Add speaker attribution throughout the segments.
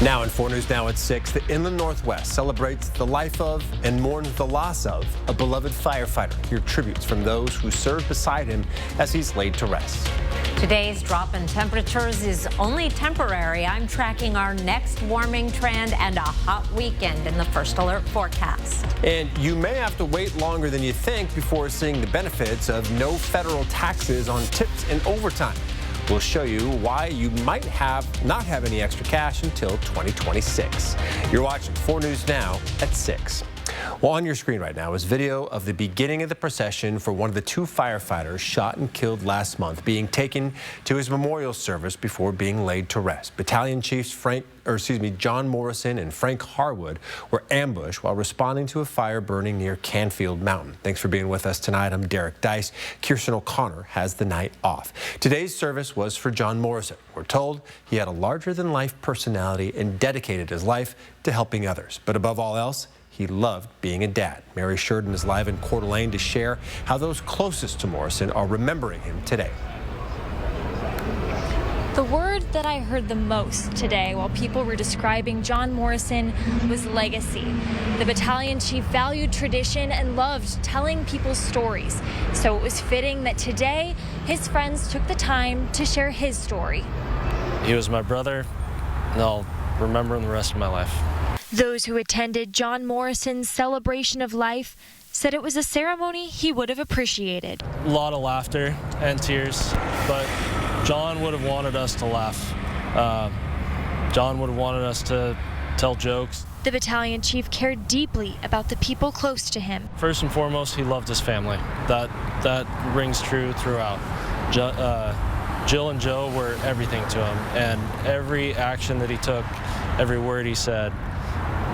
Speaker 1: Now in 4 News Now at 6, the Inland Northwest celebrates the life of and mourns the loss of a beloved firefighter. Hear tributes from those who served beside him as he's laid to rest.
Speaker 2: Today's drop in temperatures is only temporary. I'm tracking our next warming trend and a hot weekend in the First Alert forecast.
Speaker 1: And you may have to wait longer than you think before seeing the benefits of no federal taxes on tips and overtime. We'll show you why you might not have any extra cash until 2026. You're watching 4 News Now at 6. Well, on your screen right now is video of the beginning of the procession for one of the 2 firefighters shot and killed last month, being taken to his memorial service before being laid to rest. Battalion Chiefs John Morrison and Frank Harwood were ambushed while responding to a fire burning near Canfield Mountain. Thanks for being with us tonight. I'm Derek Dice. Kirsten O'Connor has the night off. Today's service was for John Morrison. We're told he had a larger-than-life personality and dedicated his life to helping others. But above all else, he loved being a dad. Mary Sheridan is live in Coeur d'Alene to share how those closest to Morrison are remembering him today.
Speaker 3: The word that I heard the most today while people were describing John Morrison was legacy. The battalion chief valued tradition and loved telling people's stories. So it was fitting that today his friends took the time to share his story.
Speaker 4: He was my brother, and I'll remember him the rest of my life.
Speaker 3: Those who attended John Morrison's celebration of life said it was a ceremony he would have appreciated.
Speaker 4: A lot of laughter and tears, but John would have wanted us to laugh. John would have wanted us to tell jokes.
Speaker 3: The battalion chief cared deeply about the people close to him.
Speaker 4: First and foremost, he loved his family. That rings true throughout. Jill and Joe were everything to him, and every action that he took, every word he said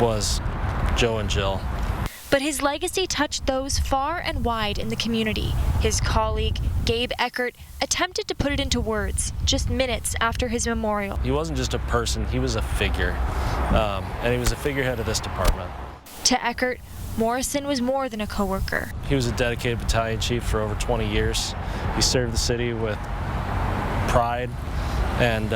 Speaker 4: was Joe and Jill.
Speaker 3: But his legacy touched those far and wide in the community. His colleague, Gabe Eckert, attempted to put it into words just minutes after his memorial.
Speaker 4: He wasn't just a person, he was a figure, and he was a figurehead of this department.
Speaker 3: To Eckert, Morrison was more than a coworker.
Speaker 4: He was a dedicated battalion chief for over 20 years. He served the city with pride, and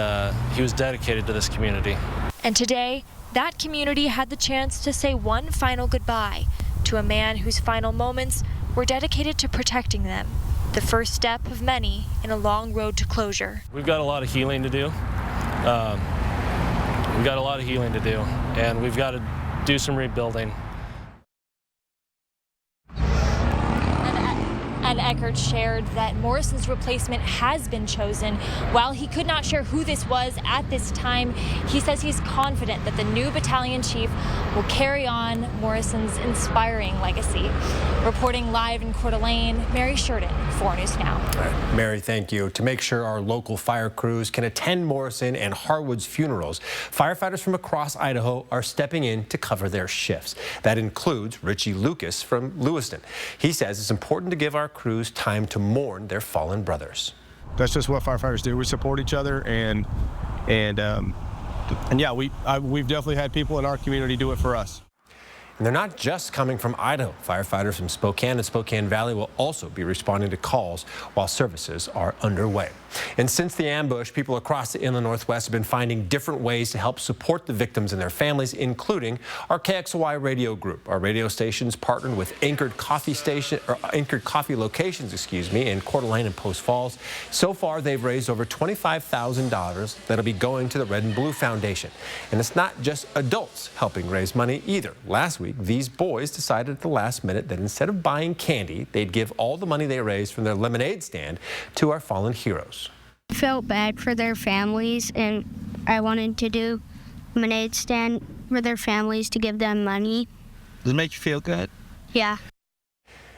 Speaker 4: he was dedicated to this community.
Speaker 3: And today, that community had the chance to say one final goodbye to a man whose final moments were dedicated to protecting them. The first step of many in a long road to closure.
Speaker 4: We've got a lot of healing to do. And we've got to do some rebuilding.
Speaker 3: And Eckert shared that Morrison's replacement has been chosen. While he could not share who this was at this time, he says he's confident that the new battalion chief will carry on Morrison's inspiring legacy. Reporting live in Coeur d'Alene, Mary Sheridan, 4 News Now.
Speaker 1: All right, Mary, thank you. To make sure our local fire crews can attend Morrison and Harwood's funerals, firefighters from across Idaho are stepping in to cover their shifts. That includes Richie Lucas from Lewiston. He says it's important to give our crews time to mourn their fallen brothers.
Speaker 5: That's just what firefighters do. We support each other, and yeah, we've definitely had people in our community do it for us.
Speaker 1: And they're not just coming from Idaho. Firefighters from Spokane and Spokane Valley will also be responding to calls while services are underway. And since the ambush, people across the Inland Northwest have been finding different ways to help support the victims and their families, including our KXLY radio group. Our radio stations partnered with Anchored Coffee locations, in Coeur d'Alene and Post Falls. So far, they've raised over $25,000 that'll be going to the Red and Blue Foundation. And it's not just adults helping raise money either. Last week, these boys decided at the last minute that instead of buying candy, they'd give all the money they raised from their lemonade stand to our fallen heroes.
Speaker 6: I felt bad for their families, and I wanted to do a lemonade stand for their families to give them money.
Speaker 7: Does it make you feel good?
Speaker 6: Yeah.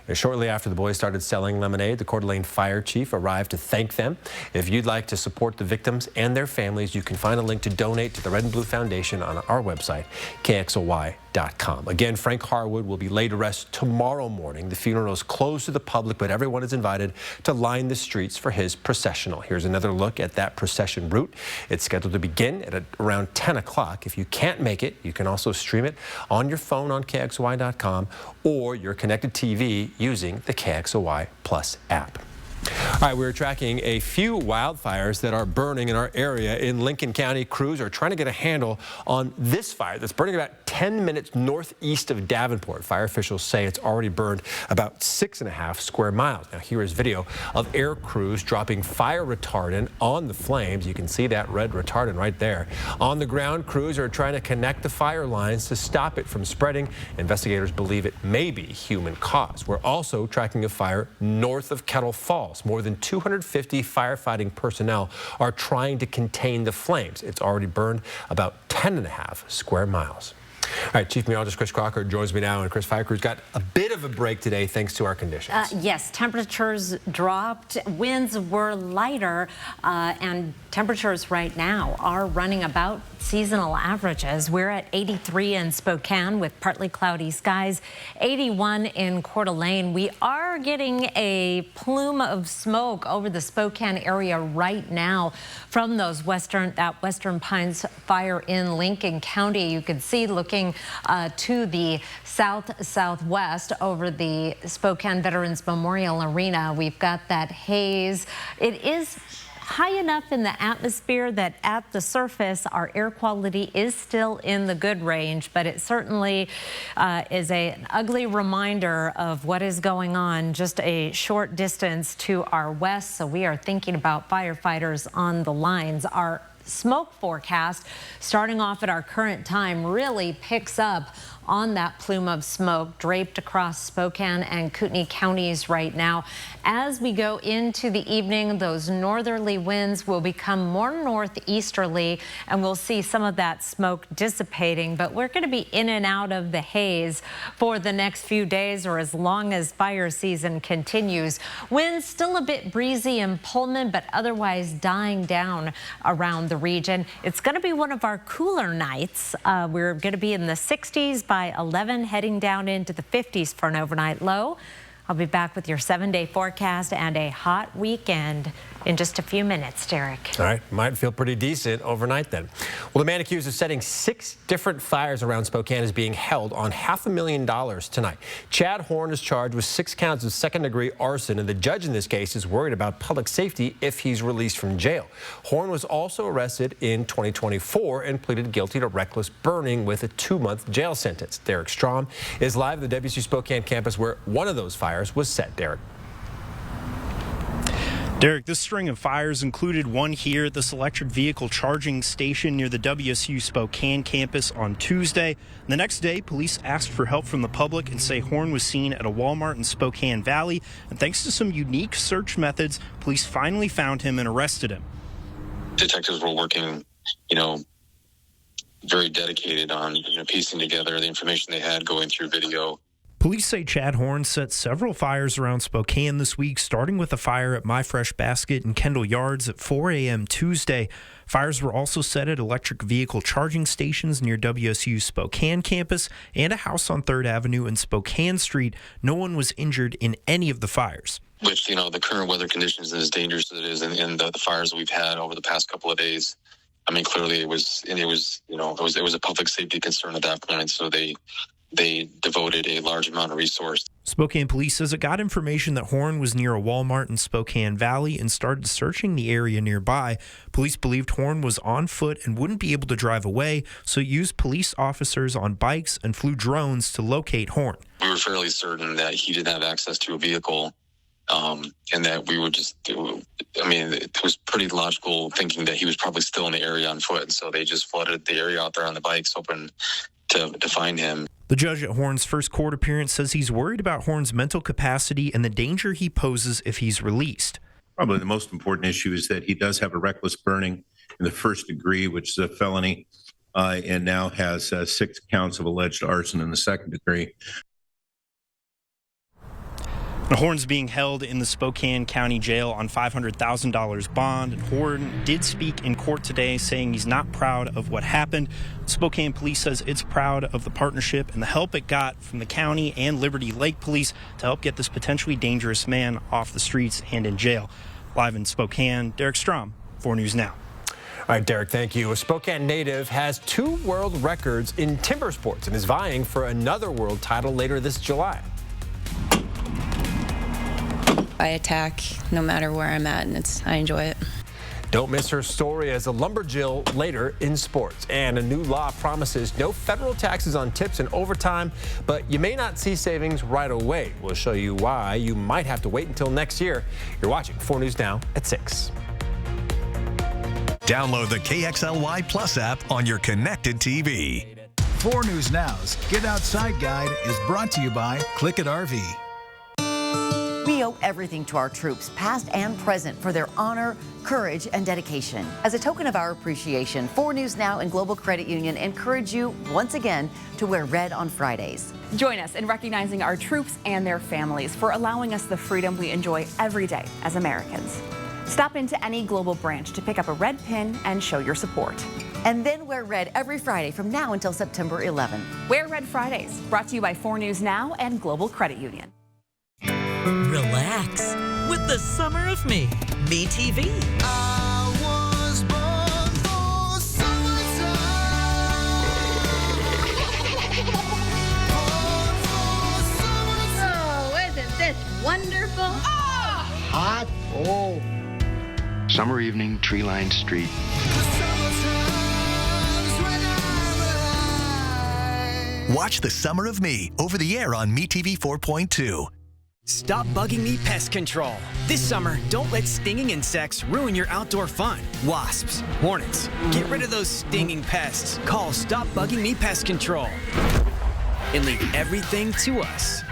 Speaker 1: And shortly after the boys started selling lemonade, the Coeur d'Alene fire chief arrived to thank them. If you'd like to support the victims and their families, you can find a link to donate to the Red and Blue Foundation on our website, KXLY.com. Again, Frank Harwood will be laid to rest tomorrow morning. The funeral is closed to the public, but everyone is invited to line the streets for his processional. Here's another look at that procession route. It's scheduled to begin at around 10 o'clock. If you can't make it, you can also stream it on your phone on KXLY.com or your connected TV using the KXLY Plus app. All right, we're tracking a few wildfires that are burning in our area in Lincoln County. Crews are trying to get a handle on this fire that's burning about 10 minutes northeast of Davenport. Fire officials say it's already burned about 6.5 square miles. Now, here is video of air crews dropping fire retardant on the flames. You can see that red retardant right there. On the ground, crews are trying to connect the fire lines to stop it from spreading. Investigators believe it may be human caused. We're also tracking a fire north of Kettle Falls. More than 250 firefighting personnel are trying to contain the flames. It's already burned about 10.5 square miles. All right, Chief Meteorologist Chris Crocker joins me now. And Chris, fire crews got a bit of a break today thanks to our conditions.
Speaker 2: Yes, temperatures dropped, winds were lighter, and temperatures right now are running about seasonal averages. We're at 83 in Spokane with partly cloudy skies, 81 in Coeur d'Alene. We are getting a plume of smoke over the Spokane area right now from those Western Pines fire in Lincoln County. You can see looking to the southwest over the Spokane Veterans Memorial Arena. We've got that haze. It is high enough in the atmosphere that at the surface our air quality is still in the good range, but it certainly is an ugly reminder of what is going on just a short distance to our west. So we are thinking about firefighters on the lines. Our smoke forecast, starting off at our current time, really picks up on that plume of smoke draped across Spokane and Kootenai counties right now. As we go into the evening, those northerly winds will become more northeasterly, and we'll see some of that smoke dissipating. But we're going to be in and out of the haze for the next few days, or as long as fire season continues. Winds still a bit breezy in Pullman, but otherwise dying down around the region. It's going to be one of our cooler nights. We're going to be in the 60s by 11, heading down into the 50s for an overnight low. I'll be back with your 7-day forecast and a hot weekend in just a few minutes, Derek.
Speaker 1: All right, might feel pretty decent overnight then. Well, the man accused of setting 6 different fires around Spokane is being held on $500,000 tonight. Chad Horn is charged with 6 counts of second-degree arson, and the judge in this case is worried about public safety if he's released from jail. Horn was also arrested in 2024 and pleaded guilty to reckless burning with a 2-month jail sentence. Derek Strom is live at the WSU Spokane campus where one of those fires was set. Derek.
Speaker 7: Derek, this string of fires included one here at this electric vehicle charging station near the WSU Spokane campus on Tuesday. The next day, police asked for help from the public and say Horn was seen at a Walmart in Spokane Valley. And thanks to some unique search methods, police finally found him and arrested him.
Speaker 8: Detectives were working, very dedicated on piecing together the information they had going through video.
Speaker 7: Police say Chad Horn set several fires around Spokane this week, starting with a fire at My Fresh Basket and Kendall Yards at 4 a.m. Tuesday. Fires were also set at electric vehicle charging stations near WSU Spokane campus and a house on 3rd Avenue and Spokane Street. No one was injured in any of the fires.
Speaker 8: With, the current weather conditions and as dangerous as it is and the fires that we've had over the past couple of days, clearly it was a public safety concern at that point. So they devoted a large amount of resource.
Speaker 7: Spokane police says it got information that Horn was near a Walmart in Spokane Valley and started searching the area nearby. Police believed Horn was on foot and wouldn't be able to drive away, so used police officers on bikes and flew drones to locate Horn.
Speaker 8: We were fairly certain that he didn't have access to a vehicle, and that we would it was pretty logical thinking that he was probably still in the area on foot, and so they just flooded the area out there on the bikes, hoping to find him.
Speaker 7: The judge at Horn's first court appearance says he's worried about Horn's mental capacity and the danger he poses if he's released.
Speaker 9: Probably the most important issue is that he does have a reckless burning in the first degree, which is a felony, and now has 6 counts of alleged arson in the second degree.
Speaker 7: Horn's being held in the Spokane County Jail on $500,000 bond. And Horn did speak in court today, saying he's not proud of what happened. Spokane Police says it's proud of the partnership and the help it got from the county and Liberty Lake Police to help get this potentially dangerous man off the streets and in jail. Live in Spokane, Derek Strom, 4 News Now.
Speaker 1: All right, Derek, thank you. A Spokane native has 2 world records in timber sports and is vying for another world title later this July.
Speaker 10: I attack no matter where I'm at, and I enjoy it.
Speaker 1: Don't miss her story as a lumberjill later in sports. And a new law promises no federal taxes on tips and overtime, but you may not see savings right away. We'll show you why you might have to wait until next year. You're watching 4 News Now at 6.
Speaker 11: Download the KXLY Plus app on your connected TV.
Speaker 12: 4 News Now's Get Outside Guide is brought to you by Click It RV.
Speaker 13: We owe everything to our troops, past and present, for their honor, courage, and dedication. As a token of our appreciation, 4 News Now and Global Credit Union encourage you once again to wear red on Fridays.
Speaker 14: Join us in recognizing our troops and their families for allowing us the freedom we enjoy every day as Americans. Stop into any Global branch to pick up a red pin and show your support.
Speaker 13: And then wear red every Friday from now until September 11.
Speaker 14: Wear Red Fridays, brought to you by 4 News Now and Global Credit Union.
Speaker 15: Relax with the Summer of Me TV.
Speaker 16: I was born for summertime.
Speaker 17: Oh, isn't this wonderful?
Speaker 16: Hot. Oh.
Speaker 18: Summer evening, tree-lined street.
Speaker 11: Watch The Summer of Me over the air on MeTV 4.2.
Speaker 19: Stop bugging me pest control. This summer, don't let stinging insects ruin your outdoor fun. Wasps, hornets, get rid of those stinging pests. Call Stop Bugging Me Pest Control and leave everything to us.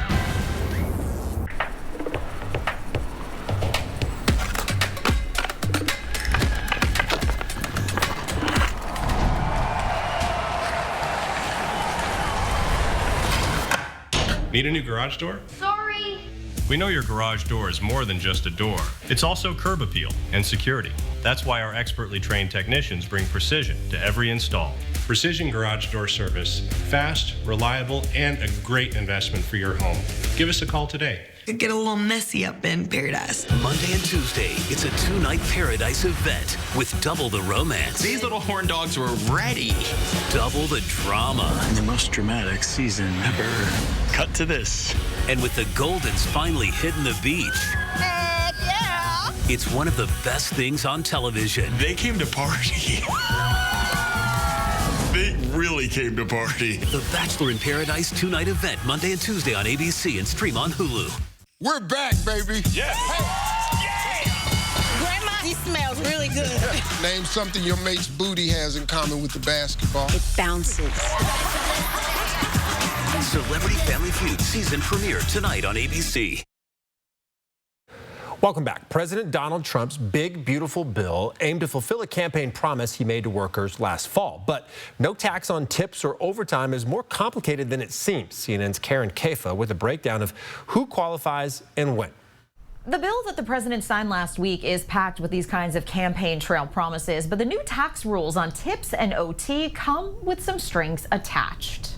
Speaker 20: Need a new garage door?
Speaker 17: Sorry.
Speaker 20: We know your garage door is more than just a door. It's also curb appeal and security. That's why our expertly trained technicians bring precision to every install. Precision Garage Door Service. Fast, reliable, and a great investment for your home. Give us a call today.
Speaker 21: Could get a little messy up in Paradise.
Speaker 22: Monday and Tuesday, it's a 2-night Paradise event with double the romance.
Speaker 23: These little horn dogs were ready.
Speaker 22: Double the drama.
Speaker 23: The most dramatic season ever. Cut to this.
Speaker 22: And with the Goldens finally hitting the beach.
Speaker 17: Heck yeah!
Speaker 22: It's one of the best things on television.
Speaker 23: They came to party. They really came to party.
Speaker 22: The Bachelor in Paradise 2-night event, Monday and Tuesday on ABC and stream on Hulu.
Speaker 16: We're back, baby.
Speaker 23: Yes.
Speaker 16: Hey.
Speaker 21: Grandma, he smells really good.
Speaker 16: Name something your mate's booty has in common with the basketball.
Speaker 21: It bounces.
Speaker 22: Celebrity Family Feud season premiere tonight on ABC.
Speaker 1: Welcome back. President Donald Trump's big, beautiful bill aimed to fulfill a campaign promise he made to workers last fall. But no tax on tips or overtime is more complicated than it seems. CNN's Karen Caifa with a breakdown of who qualifies and when.
Speaker 24: The bill that the president signed last week is packed with these kinds of campaign trail promises, but the new tax rules on tips and OT come with some strings attached.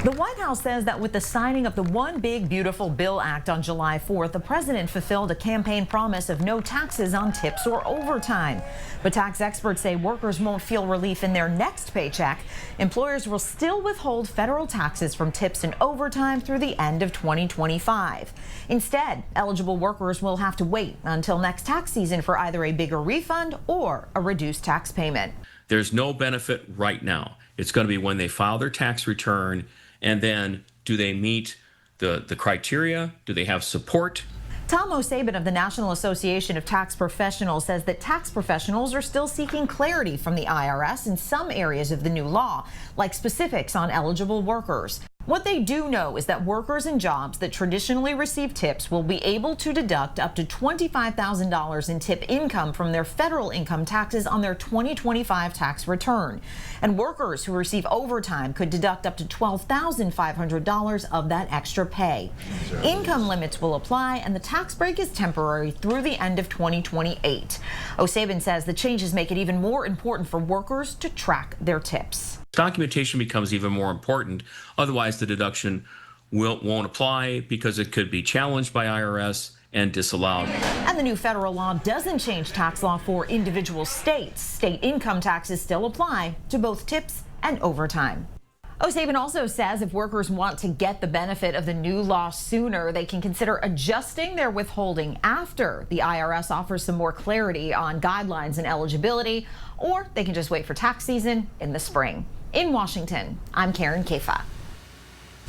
Speaker 24: The White House says that with the signing of the One Big Beautiful Bill Act on July 4th, the president fulfilled a campaign promise of no taxes on tips or overtime. But tax experts say workers won't feel relief in their next paycheck. Employers will still withhold federal taxes from tips and overtime through the end of 2025. Instead, eligible workers will have to wait until next tax season for either a bigger refund or a reduced tax payment.
Speaker 25: There's no benefit right now. It's going to be when they file their tax return, and then do they meet the criteria? Do they have support?
Speaker 24: Tom O'Sabin of the National Association of Tax Professionals says that tax professionals are still seeking clarity from the IRS in some areas of the new law, like specifics on eligible workers. What they do know is that workers in jobs that traditionally receive tips will be able to deduct up to $25,000 in tip income from their federal income taxes on their 2025 tax return. And workers who receive overtime could deduct up to $12,500 of that extra pay. Income limits will apply, and the tax break is temporary through the end of 2028. O'Sabin says the changes make it even more important for workers to track their tips.
Speaker 25: Documentation becomes even more important. Otherwise, the deduction won't apply because it could be challenged by IRS and disallowed.
Speaker 24: And the new federal law doesn't change tax law for individual states. State income taxes still apply to both tips and overtime. O'Sabin also says if workers want to get the benefit of the new law sooner, they can consider adjusting their withholding after the IRS offers some more clarity on guidelines and eligibility, or they can just wait for tax season in the spring. In Washington, I'm Karen Kefa.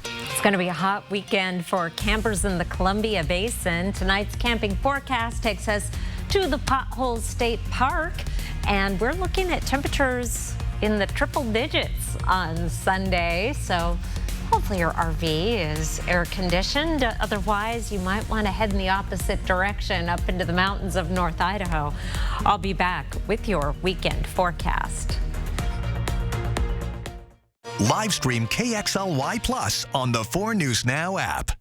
Speaker 2: It's going to be a hot weekend for campers in the Columbia Basin. Tonight's camping forecast takes us to the Pothole State Park, and we're looking at temperatures in the triple digits on Sunday. So hopefully your RV is air conditioned. Otherwise, you might want to head in the opposite direction up into the mountains of North Idaho. I'll be back with your weekend forecast.
Speaker 11: Live stream KXLY Plus on the 4 News Now app.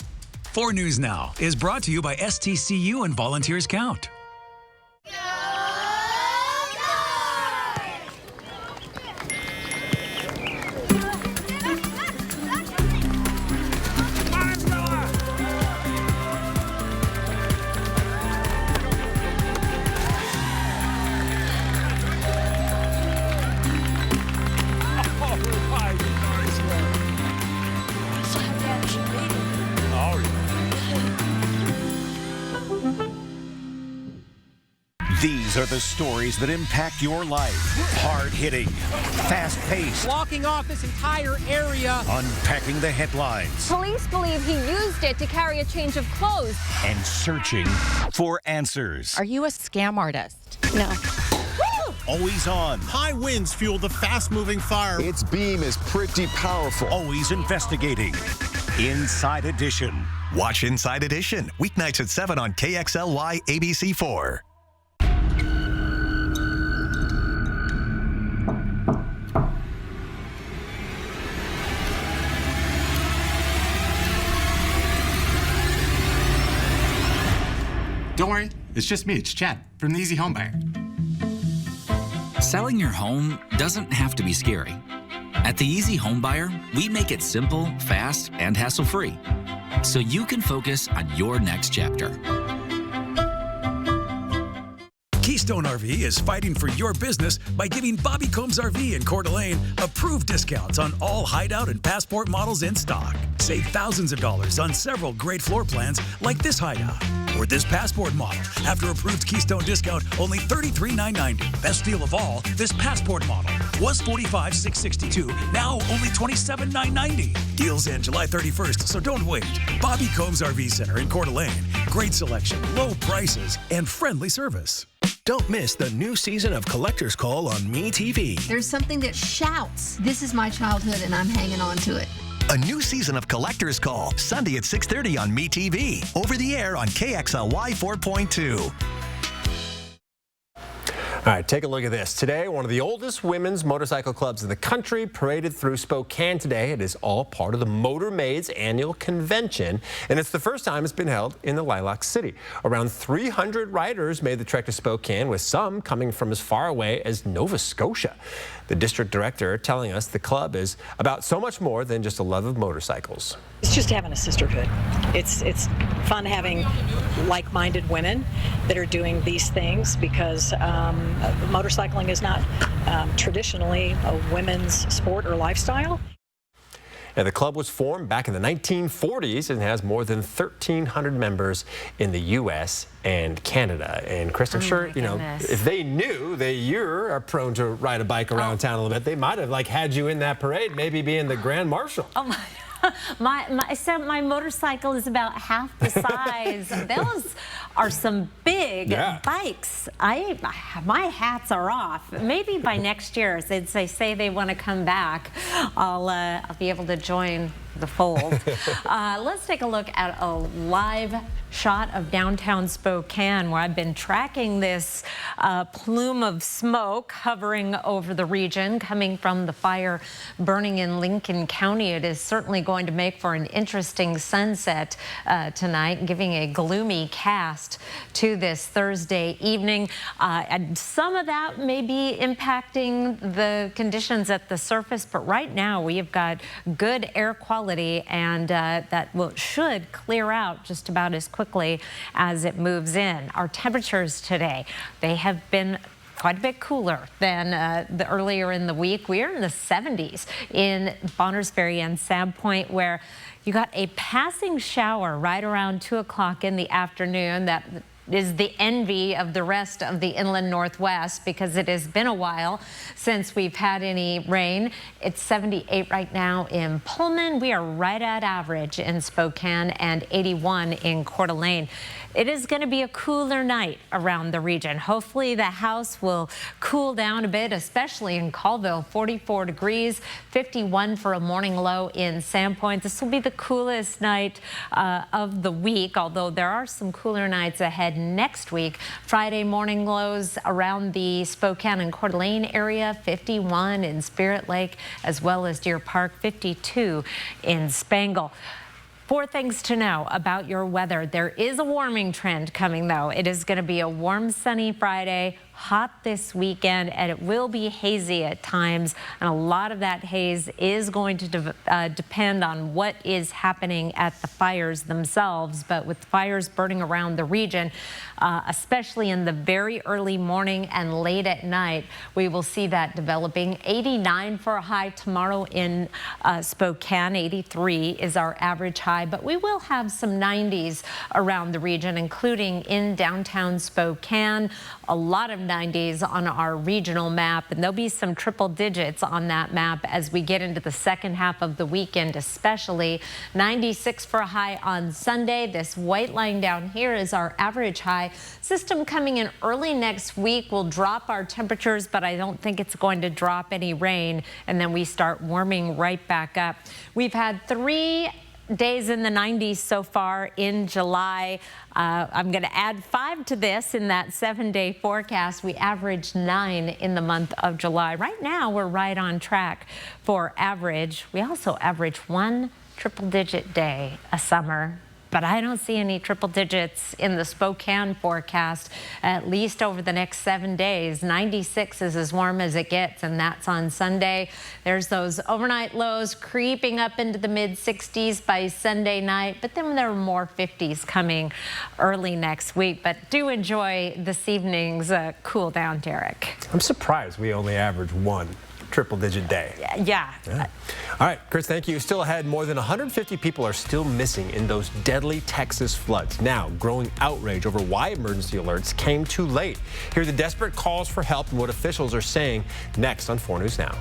Speaker 12: 4 News Now is brought to you by STCU and Volunteers Count.
Speaker 3: These are the stories that impact your life. Hard-hitting, fast-paced.
Speaker 4: Blocking off this entire area.
Speaker 3: Unpacking the headlines.
Speaker 5: Police believe he used it to carry a change of clothes.
Speaker 3: And searching for answers.
Speaker 5: Are you a scam artist? No.
Speaker 3: Always on.
Speaker 6: High winds fuel the fast-moving fire.
Speaker 3: Its beam is pretty powerful. Always investigating. Inside Edition.
Speaker 11: Watch Inside Edition, weeknights at 7 on KXLY ABC4.
Speaker 26: Don't worry, it's just me. It's Chad from the Easy Home Buyer.
Speaker 27: Selling your home doesn't have to be scary. At the Easy Home Buyer, we make it simple, fast, and hassle-free, so you can focus on your next chapter.
Speaker 12: Keystone RV is fighting for your business by giving Bobby Combs RV in Coeur d'Alene approved discounts on all Hideout and Passport models in stock. Save thousands of dollars on several great floor plans like this Hideout or this Passport model. After approved Keystone discount, only $33,990. Best deal of all, this Passport model was $45,662, now only $27,990. Deals end July 31st, so don't wait. Bobby Combs RV Center in Coeur d'Alene. Great selection, low prices, and friendly service.
Speaker 28: Don't miss the new season of Collector's Call on MeTV.
Speaker 17: There's something that shouts, "This is my childhood and I'm hanging on to it."
Speaker 11: A new season of Collector's Call, Sunday at 6:30 on MeTV. Over the air on KXLY 4.2.
Speaker 1: All right, take a look at this. Today, one of the oldest women's motorcycle clubs in the country paraded through Spokane today. It is all part of the Motor Maids annual convention, and it's the first time it's been held in the Lilac City. Around 300 riders made the trek to Spokane, with some coming from as far away as Nova Scotia. The district director telling us the club is about so much more than just a love of motorcycles.
Speaker 29: It's just having a sisterhood. It's fun having like-minded women that are doing these things, because motorcycling is not traditionally a women's sport or lifestyle.
Speaker 1: Now, the club was formed back in the 1940s and has more than 1,300 members in the U.S. and Canada. And Chris, I'm sure, you know, if they knew that you're prone to ride a bike around town a little bit, they might have had you in that parade, maybe being the Grand Marshal.
Speaker 2: Oh my. My motorcycle is about half the size. Those are some big bikes. My hats are off. Maybe by next year, since they say they want to come back, I'll be able to join the fold. Let's take a look at a live shot of downtown Spokane, where I've been tracking this plume of smoke hovering over the region coming from the fire burning in Lincoln County. It is certainly going to make for an interesting sunset tonight, giving a gloomy cast to this Thursday evening. And some of that may be impacting the conditions at the surface, but right now we have got good air quality, and that should clear out just about as quickly as it moves in. Our temperatures today, they have been quite a bit cooler than the earlier in the week. We're in the 70s in Bonners Ferry and Sandpoint, where you got a passing shower right around 2 o'clock in the afternoon. That is the envy of the rest of the inland Northwest, because it has been a while since we've had any rain. It's 78 right now in Pullman. We are right at average in Spokane and 81 in Coeur d'Alene. It is going to be a cooler night around the region. Hopefully the house will cool down a bit, especially in Colville. 44 degrees, 51 for a morning low in Sandpoint. This will be the coolest night of the week, although there are some cooler nights ahead next week. Friday morning lows around the Spokane and Coeur d'Alene area, 51 in Spirit Lake, as well as Deer Park, 52 in Spangle. 4 things to know about your weather. There is a warming trend coming, though. It is going to be a warm, sunny Friday, hot this weekend, and it will be hazy at times. And a lot of that haze is going to depend on what is happening at the fires themselves. But with fires burning around the region, especially in the very early morning and late at night, we will see that developing. 89 for a high tomorrow in Spokane. 83 is our average high, but we will have some 90s around the region, including in downtown Spokane. A lot of 90s on our regional map, and there'll be some triple digits on that map as we get into the second half of the weekend, especially. 96 for a high on Sunday. This white line down here is our average high. System coming in early next week will drop our temperatures, but I don't think it's going to drop any rain, and then we start warming right back up. We've had 3 days in the 90s so far in July. I'm going to add 5 to this in that 7-day forecast. We averaged 9 in the month of July. Right now, we're right on track for average. We also average 1 triple-digit day a summer, but I don't see any triple digits in the Spokane forecast, at least over the next 7 days. 96 is as warm as it gets, and that's on Sunday. There's those overnight lows creeping up into the mid-60s by Sunday night, but then there are more 50s coming early next week. But do enjoy this evening's cool down, Derek.
Speaker 1: I'm surprised we only average 1 triple-digit day.
Speaker 2: Yeah.
Speaker 1: All right, Chris, thank you. Still ahead, more than 150 people are still missing in those deadly Texas floods. Now, growing outrage over why emergency alerts came too late. Hear the desperate calls for help and what officials are saying next on 4 News Now.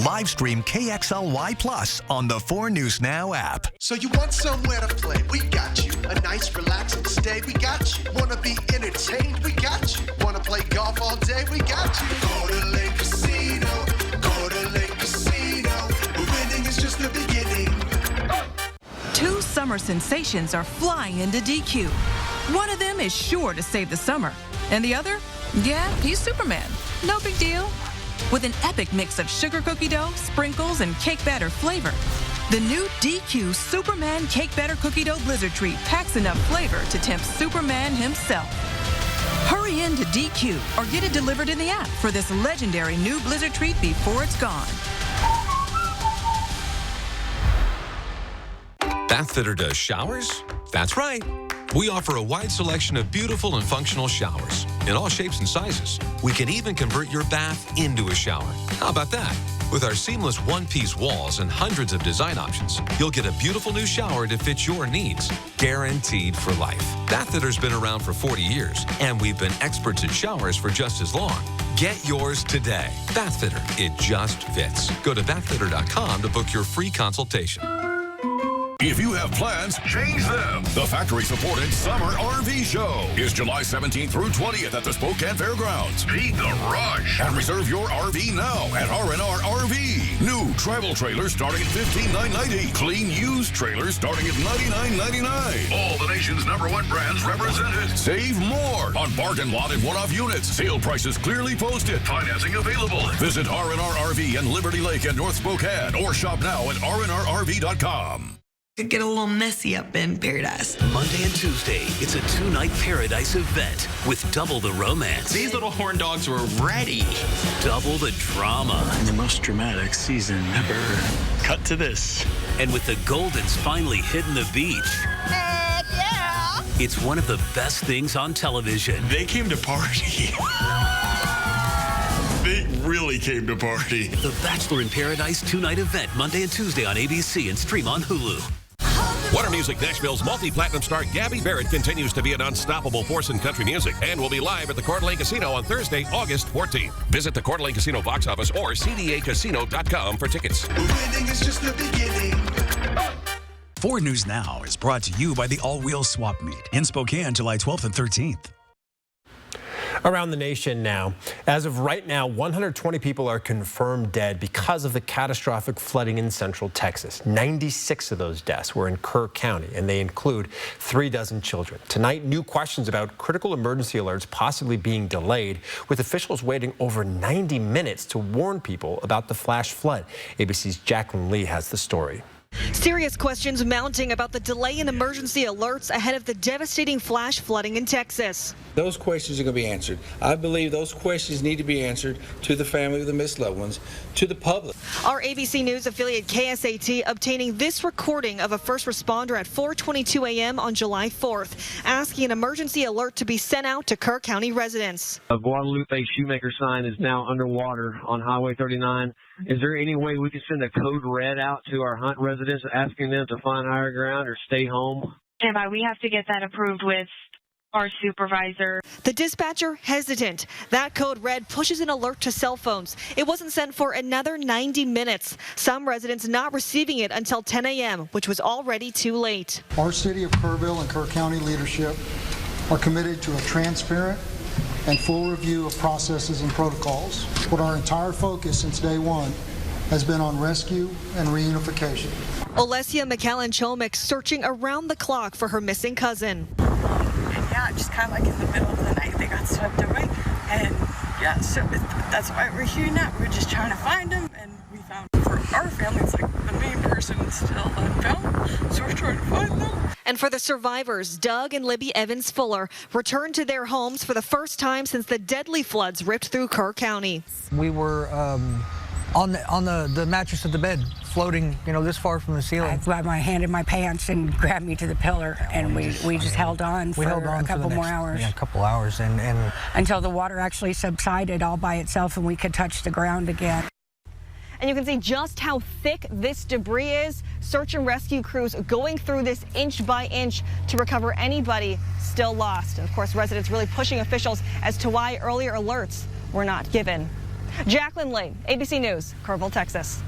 Speaker 11: Live stream KXLY Plus on the 4 News Now app.
Speaker 7: So you want somewhere to play? We got you. A nice relaxing stay? We got you. Wanna be entertained? We got you. Wanna play golf all day? We got you. Go to Lake Casino. Go to Lake Casino. Winning is just the beginning.
Speaker 8: 2 summer sensations are flying into DQ. One of them is sure to save the summer. And the other? Yeah, he's Superman. No big deal. With an epic mix of sugar cookie dough, sprinkles, and cake batter flavor, the new DQ Superman Cake Batter Cookie Dough Blizzard Treat packs enough flavor to tempt Superman himself. Hurry into DQ or get it delivered in the app for this legendary new Blizzard Treat before it's gone.
Speaker 9: Bathfitter does showers? That's right. We offer a wide selection of beautiful and functional showers in all shapes and sizes. We can even convert your bath into a shower. How about that? With our seamless one-piece walls and hundreds of design options, you'll get a beautiful new shower to fit your needs, guaranteed for life. Bathfitter's been around for 40 years, and we've been experts at showers for just as long. Get yours today. Bathfitter, it just fits. Go to bathfitter.com to book your free consultation.
Speaker 10: If you have plans, change them. The factory-supported Summer RV Show is July 17th through 20th at the Spokane Fairgrounds. Beat the rush and reserve your RV now at R&R RV. New travel trailers starting at $15,990. Clean used trailers starting at $99.99. All the nation's #1 brands represented. Save more on bargain lot and one-off units. Sale prices clearly posted. Financing available. Visit R&R RV in Liberty Lake and North Spokane or shop now at rnrrv.com.
Speaker 21: Could get a little messy up in Paradise.
Speaker 22: Monday and Tuesday, it's a 2-night Paradise event with double the romance.
Speaker 23: These little horn dogs were ready.
Speaker 22: Double the drama.
Speaker 23: And the most dramatic season ever. Cut to this.
Speaker 22: And with the Goldens finally hitting the beach.
Speaker 21: Heck yeah!
Speaker 22: It's one of the best things on television.
Speaker 23: They came to party. They really came to party.
Speaker 22: The Bachelor in Paradise two-night event, Monday and Tuesday on ABC and stream on Hulu.
Speaker 13: Warner Music Nashville's multi-platinum star Gabby Barrett continues to be an unstoppable force in country music and will be live at the Coeur d'Alene Casino on Thursday, August 14th. Visit the Coeur d'Alene Casino box office or cdacasino.com for tickets.
Speaker 7: Winning is just the beginning.
Speaker 12: 4 News Now is brought to you by the All-Wheel Swap Meet in Spokane, July 12th and 13th.
Speaker 1: Around the nation now. As of right now, 120 people are confirmed dead because of the catastrophic flooding in central Texas. 96 of those deaths were in Kerr County, and they include 36 children. Tonight, new questions about critical emergency alerts possibly being delayed, with officials waiting over 90 minutes to warn people about the flash flood. ABC's Jacqueline Lee has the story.
Speaker 14: Serious questions mounting about the delay in emergency alerts ahead of the devastating flash flooding in Texas.
Speaker 15: Those questions are going to be answered. I believe those questions need to be answered to the family of the missed loved ones, to the public.
Speaker 14: Our ABC News affiliate KSAT obtaining this recording of a first responder at 4:22 a.m. on July 4th, asking an emergency alert to be sent out to Kerr County residents.
Speaker 16: A Guadalupe Shoemaker sign is now underwater on Highway 39. Is there any way we can send a code red out to our Hunt residents asking them to find higher ground or stay home?
Speaker 18: Standby, we have to get that approved with our supervisor.
Speaker 14: The dispatcher hesitant. That code red pushes an alert to cell phones. It wasn't sent for another 90 minutes. Some residents not receiving it until 10 a.m., which was already too late.
Speaker 19: Our city of Kerrville and Kerr County leadership are committed to a transparent and full review of processes and protocols. But our entire focus since day one has been on rescue and reunification.
Speaker 14: Olesia McKellen Chomick searching around the clock for her missing cousin.
Speaker 20: Yeah, just kind of like in the middle of the night, they got swept away. And yeah, so that's why we're here now. We're just trying to find them, and we found for our family, it's like the main person is still unfound, so we're trying to find them.
Speaker 14: And for the survivors, Doug and Libby Evans Fuller returned to their homes for the first time since the deadly floods ripped through Kerr County.
Speaker 20: We were on the mattress of the bed, floating, this far from the ceiling.
Speaker 21: I grabbed my hand in my pants and grabbed me to the pillar, and we just held on for a couple more hours.
Speaker 20: Yeah, a couple hours, and
Speaker 21: until the water actually subsided all by itself and we could touch the ground again.
Speaker 14: And you can see just how thick this debris is. Search and rescue crews going through this inch by inch to recover anybody still lost. And of course, residents really pushing officials as to why earlier alerts were not given. Jacqueline Lee, ABC News, Kerrville, Texas.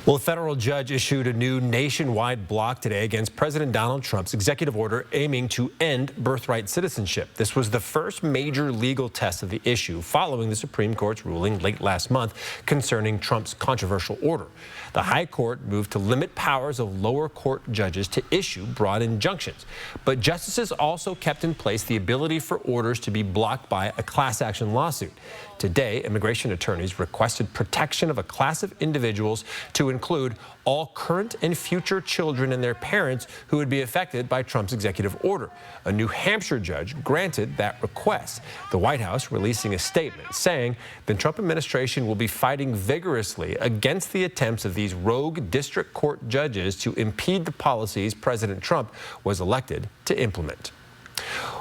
Speaker 1: Well, a federal judge issued a new nationwide block today against President Donald Trump's executive order aiming to end birthright citizenship. This was the first major legal test of the issue following the Supreme Court's ruling late last month concerning Trump's controversial order. The High Court moved to limit powers of lower court judges to issue broad injunctions. But justices also kept in place the ability for orders to be blocked by a class action lawsuit. Today, immigration attorneys requested protection of a class of individuals to include all current and future children and their parents who would be affected by Trump's executive order. A New Hampshire judge granted that request. The White House releasing a statement saying the Trump administration will be fighting vigorously against the attempts of these rogue district court judges to impede the policies President Trump was elected to implement.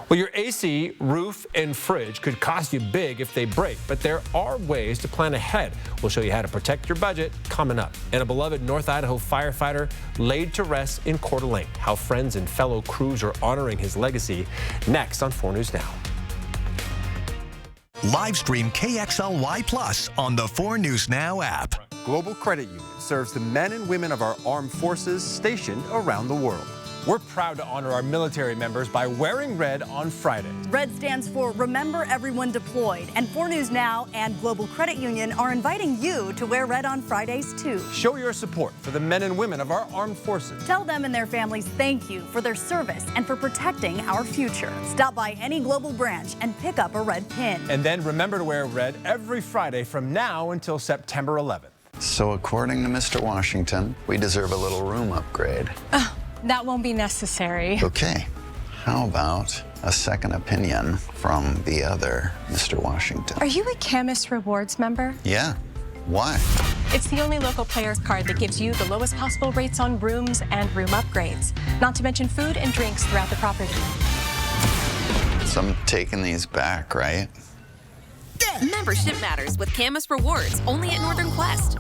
Speaker 1: Well, your AC, roof, and fridge could cost you big if they break, but there are ways to plan ahead. We'll show you how to protect your budget coming up. And a beloved North Idaho firefighter laid to rest in Coeur d'Alene. How friends and fellow crews are honoring his legacy next on 4 News Now.
Speaker 11: Live stream KXLY Plus on the 4 News Now app.
Speaker 24: Global Credit Union serves the men and women of our armed forces stationed around the world.
Speaker 1: We're proud to honor our military members by wearing red on Friday.
Speaker 25: Red stands for Remember Everyone Deployed, and 4 News Now and Global Credit Union are inviting you to wear red on Fridays too.
Speaker 1: Show your support for the men and women of our armed forces.
Speaker 25: Tell them and their families thank you for their service and for protecting our future. Stop by any Global branch and pick up a red pin.
Speaker 1: And then remember to wear red every Friday from now until September 11th.
Speaker 30: So according to Mr. Washington, we deserve a little room upgrade.
Speaker 5: That won't be necessary.
Speaker 30: Okay, how about a second opinion from the other Mr. Washington?
Speaker 5: Are you a Camus Rewards member?
Speaker 30: Yeah, why?
Speaker 5: It's the only local players card that gives you the lowest possible rates on rooms and room upgrades, not to mention food and drinks throughout the property.
Speaker 30: So I'm taking these back, right?
Speaker 2: Membership matters with Camus Rewards, only at Northern Quest.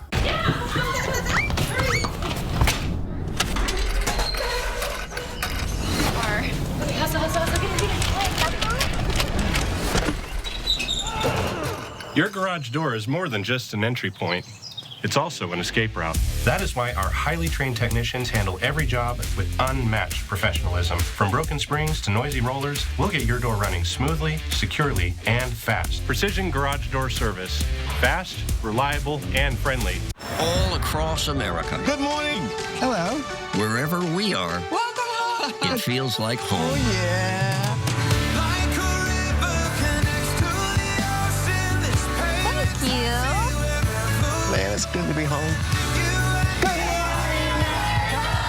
Speaker 3: Your garage door is more than just an entry point. It's also an escape route. That is why our highly trained technicians handle every job with unmatched professionalism. From broken springs to noisy rollers, we'll get your door running smoothly, securely, and fast. Precision Garage Door Service. Fast, reliable, and friendly.
Speaker 4: All across America.
Speaker 6: Good morning. Hello.
Speaker 4: Wherever we are,
Speaker 6: welcome home.
Speaker 4: It feels like home.
Speaker 6: Oh, yeah.
Speaker 2: Thank you.
Speaker 6: Man, it's good to be home.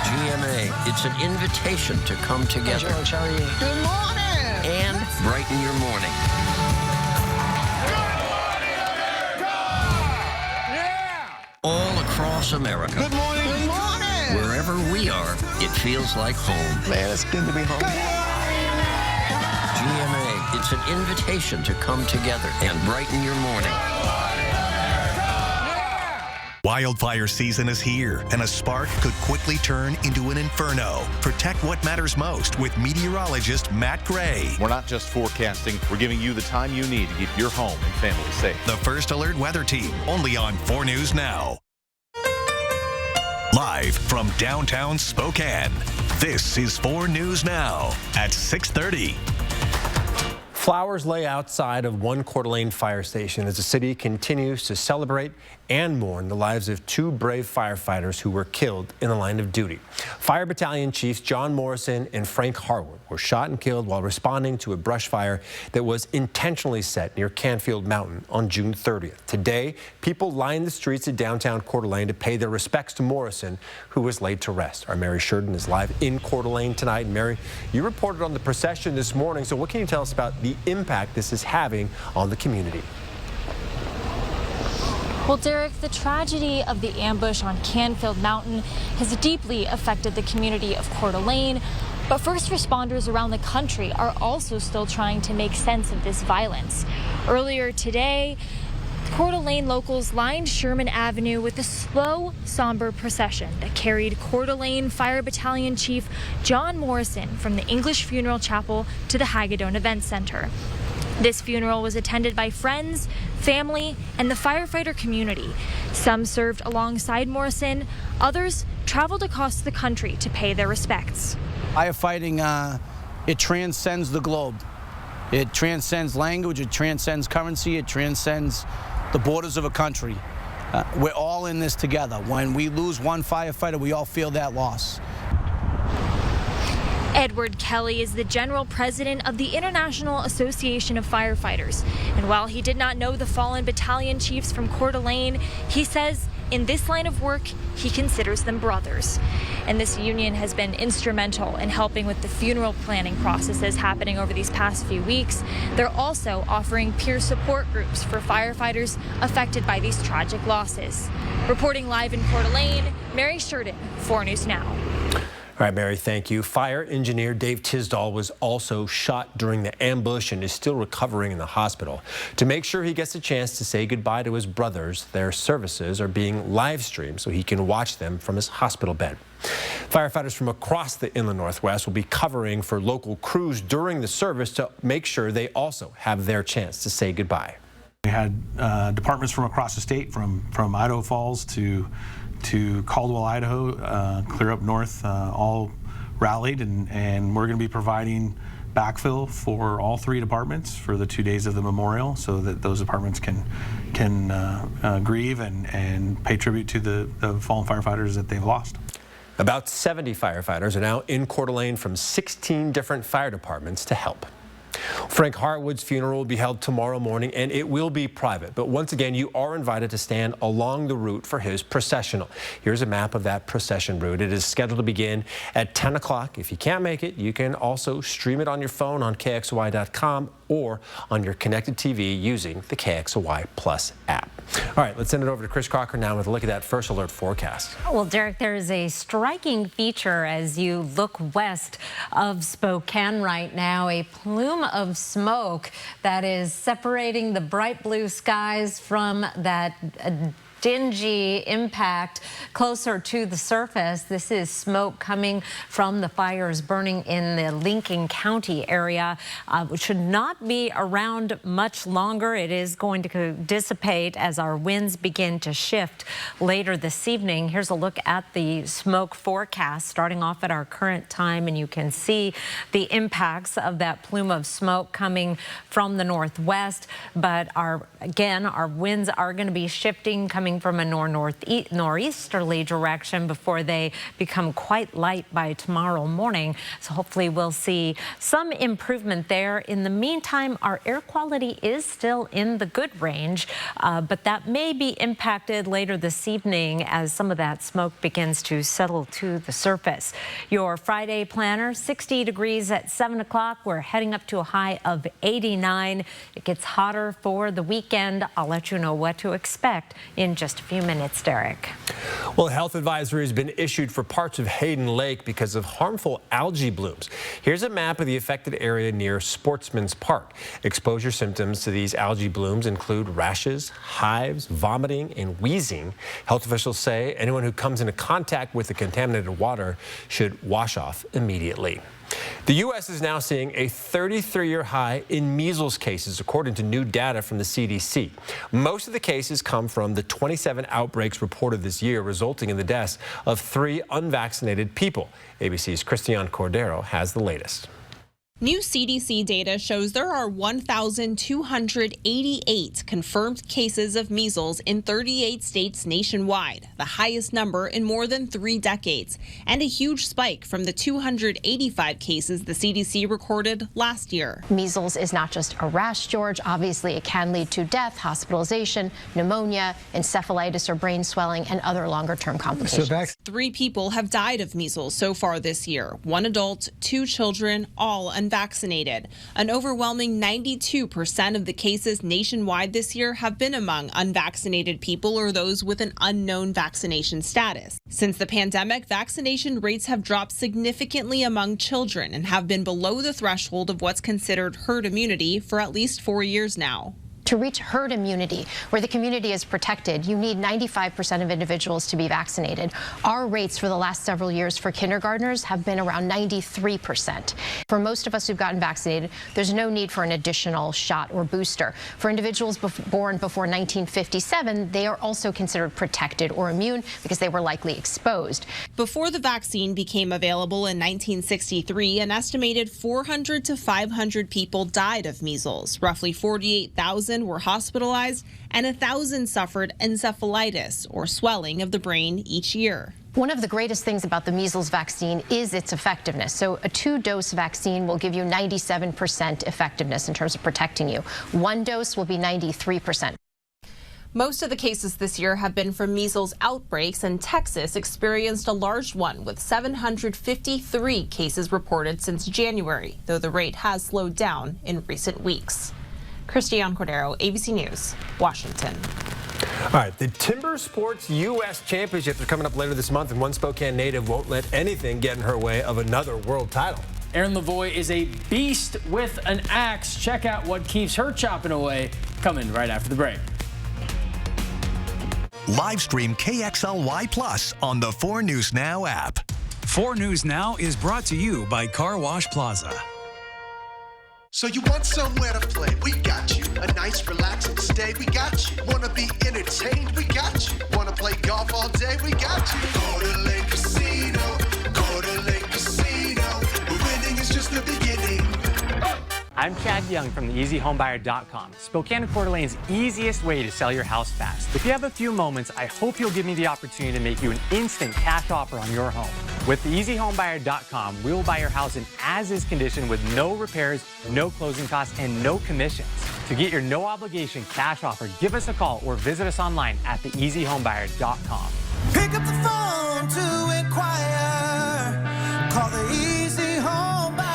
Speaker 4: GMA, it's an invitation to come together.
Speaker 6: Hey, George, how are you? Good morning.
Speaker 4: And brighten your morning. All across America.
Speaker 6: Good morning. Good morning.
Speaker 4: Wherever we are, it feels like home.
Speaker 6: Man, it's good to be home.
Speaker 4: GMA, it's an invitation to come together and brighten your morning.
Speaker 11: Wildfire season is here, and a spark could quickly turn into an inferno. Protect what matters most with meteorologist Matt Gray.
Speaker 8: We're not just forecasting, we're giving you the time you need to keep your home and family safe.
Speaker 11: The First Alert Weather Team, only on 4 News Now. Live from downtown Spokane, this is 4 News Now at 6:30.
Speaker 1: Flowers lay outside of one Coeur d'Alene fire station as the city continues to celebrate and mourn the lives of 2 brave firefighters who were killed in the line of duty. Fire Battalion Chiefs John Morrison and Frank Harwood were shot and killed while responding to a brush fire that was intentionally set near Canfield Mountain on June 30th. Today, people lined the streets of downtown Coeur d'Alene to pay their respects to Morrison, who was laid to rest. Our Mary Sheridan is live in Coeur d'Alene tonight. And Mary, you reported on the procession this morning, so what can you tell us about the impact this is having on the community?
Speaker 17: Well, Derek, the tragedy of the ambush on Canfield Mountain has deeply affected the community of Coeur d'Alene, but first responders around the country are also still trying to make sense of this violence. Earlier today, Coeur d'Alene locals lined Sherman Avenue with a slow, somber procession that carried Coeur d'Alene Fire Battalion Chief John Morrison from the English Funeral Chapel to the Hagadone Event Center. This funeral was attended by friends, family, and the firefighter community. Some served alongside Morrison, others traveled across the country to pay their respects.
Speaker 26: Firefighting, it transcends the globe. It transcends language, it transcends currency, it transcends the borders of a country. We're all in this together. When we lose one firefighter, we all feel that loss.
Speaker 17: Edward Kelly is the general president of the International Association of Firefighters. And while he did not know the fallen battalion chiefs from Coeur d'Alene, he says in this line of work, he considers them brothers. And this union has been instrumental in helping with the funeral planning processes happening over these past few weeks. They're also offering peer support groups for firefighters affected by these tragic losses. Reporting live in Coeur d'Alene, Mary Sheridan, 4 News Now.
Speaker 1: All right, Mary, thank you. Fire engineer Dave Tisdall was also shot during the ambush and is still recovering in the hospital. To make sure he gets a chance to say goodbye to his brothers, their services are being live streamed so he can watch them from his hospital bed. Firefighters from across the Inland Northwest will be covering for local crews during the service to make sure they also have their chance to say goodbye.
Speaker 27: We had departments from across the state, from Idaho Falls to Caldwell, Idaho, clear up north, all rallied, and we're going to be providing backfill for all 3 departments for the 2 days of the memorial, so that those departments can grieve and pay tribute to the fallen firefighters that they've lost.
Speaker 1: About 70 firefighters are now in Coeur d'Alene from 16 different fire departments to help. Frank Harwood's funeral will be held tomorrow morning, and it will be private. But once again, you are invited to stand along the route for his processional. Here's a map of that procession route. It is scheduled to begin at 10 o'clock. If you can't make it, you can also stream it on your phone on KXOY.com or on your connected TV using the KXOY Plus app. All right, let's send it over to Chris Crocker now with a look at that First Alert forecast.
Speaker 28: Well, Derek, there's a striking feature as you look west of Spokane right now. A plume of smoke that is separating the bright blue skies from that dingy impact closer to the surface. This is smoke coming from the fires burning in the Lincoln County area, which should not be around much longer. It is going to dissipate as our winds begin to shift later this evening. Here's a look at the smoke forecast starting off at our current time, and you can see the impacts of that plume of smoke coming from the northwest. But our winds are going to be shifting, coming from a northeasterly direction before they become quite light by tomorrow morning. So hopefully we'll see some improvement there. In the meantime, our air quality is still in the good range, but that may be impacted later this evening as some of that smoke begins to settle to the surface. Your Friday planner, 60 degrees at 7 o'clock. We're heading up to a high of 89. It gets hotter for the weekend. I'll let you know what to expect in just a few minutes, Derek.
Speaker 1: Well, a health advisory has been issued for parts of Hayden Lake because of harmful algae blooms. Here's a map of the affected area near Sportsman's Park. Exposure symptoms to these algae blooms include rashes, hives, vomiting, and wheezing. Health officials say anyone who comes into contact with the contaminated water should wash off immediately. The U.S. is now seeing a 33-year high in measles cases, according to new data from the CDC. Most of the cases come from the 27 outbreaks reported this year, resulting in the deaths of 3 unvaccinated people. ABC's Christiane Cordero has the latest.
Speaker 7: New CDC data shows there are 1,288 confirmed cases of measles in 38 states nationwide, the highest number in more than 3 decades, and a huge spike from the 285 cases the CDC recorded last year.
Speaker 9: Measles is not just a rash, George. Obviously, it can lead to death, hospitalization, pneumonia, encephalitis or brain swelling, and other longer-term complications.
Speaker 7: 3 people have died of measles so far this year. 1 adult, 2 children, all unvaccinated. An overwhelming 92% of the cases nationwide this year have been among unvaccinated people or those with an unknown vaccination status. Since the pandemic, vaccination rates have dropped significantly among children and have been below the threshold of what's considered herd immunity for at least 4 years now.
Speaker 9: To reach herd immunity, where the community is protected, you need 95% of individuals to be vaccinated. Our rates for the last several years for kindergartners have been around 93%. For most of us who've gotten vaccinated, there's no need for an additional shot or booster. For individuals born before 1957, they are also considered protected or immune because they were likely exposed.
Speaker 7: Before the vaccine became available in 1963, an estimated 400 to 500 people died of measles. Roughly 48,000 were hospitalized, and 1,000 suffered encephalitis, or swelling of the brain, each year.
Speaker 9: One of the greatest things about the measles vaccine is its effectiveness. So a 2-dose vaccine will give you 97% effectiveness in terms of protecting you. 1 dose will be 93%.
Speaker 7: Most of the cases this year have been from measles outbreaks, and Texas experienced a large one with 753 cases reported since January, though the rate has slowed down in recent weeks. Christiane Cordero, ABC News, Washington.
Speaker 1: All right, the Timber Sports U.S. Championships are coming up later this month, and one Spokane native won't let anything get in her way of another world title.
Speaker 10: Erin Lavoie is a beast with an axe. Check out what keeps her chopping away, coming right after the break.
Speaker 11: Live stream KXLY Plus on the 4 News Now app.
Speaker 12: 4 News Now is brought to you by Car Wash Plaza.
Speaker 13: So you want somewhere to play? We got you. A nice relaxing stay? We got you. Wanna be entertained? We got you. Wanna play golf all day? We got you. Go to Lake Casino. Go to Lake Casino. Winning is just the beginning.
Speaker 15: I'm Chad Young from theeasyhomebuyer.com, Spokane and Coeur d'Alene's easiest way to sell your house fast. If you have a few moments, I hope you'll give me the opportunity to make you an instant cash offer on your home. With theeasyhomebuyer.com, we will buy your house in as-is condition with no repairs, no closing costs, and no commissions. To get your no-obligation cash offer, give us a call or visit us online at theeasyhomebuyer.com.
Speaker 16: Pick up the phone to inquire. Call the Easy Home Buyer.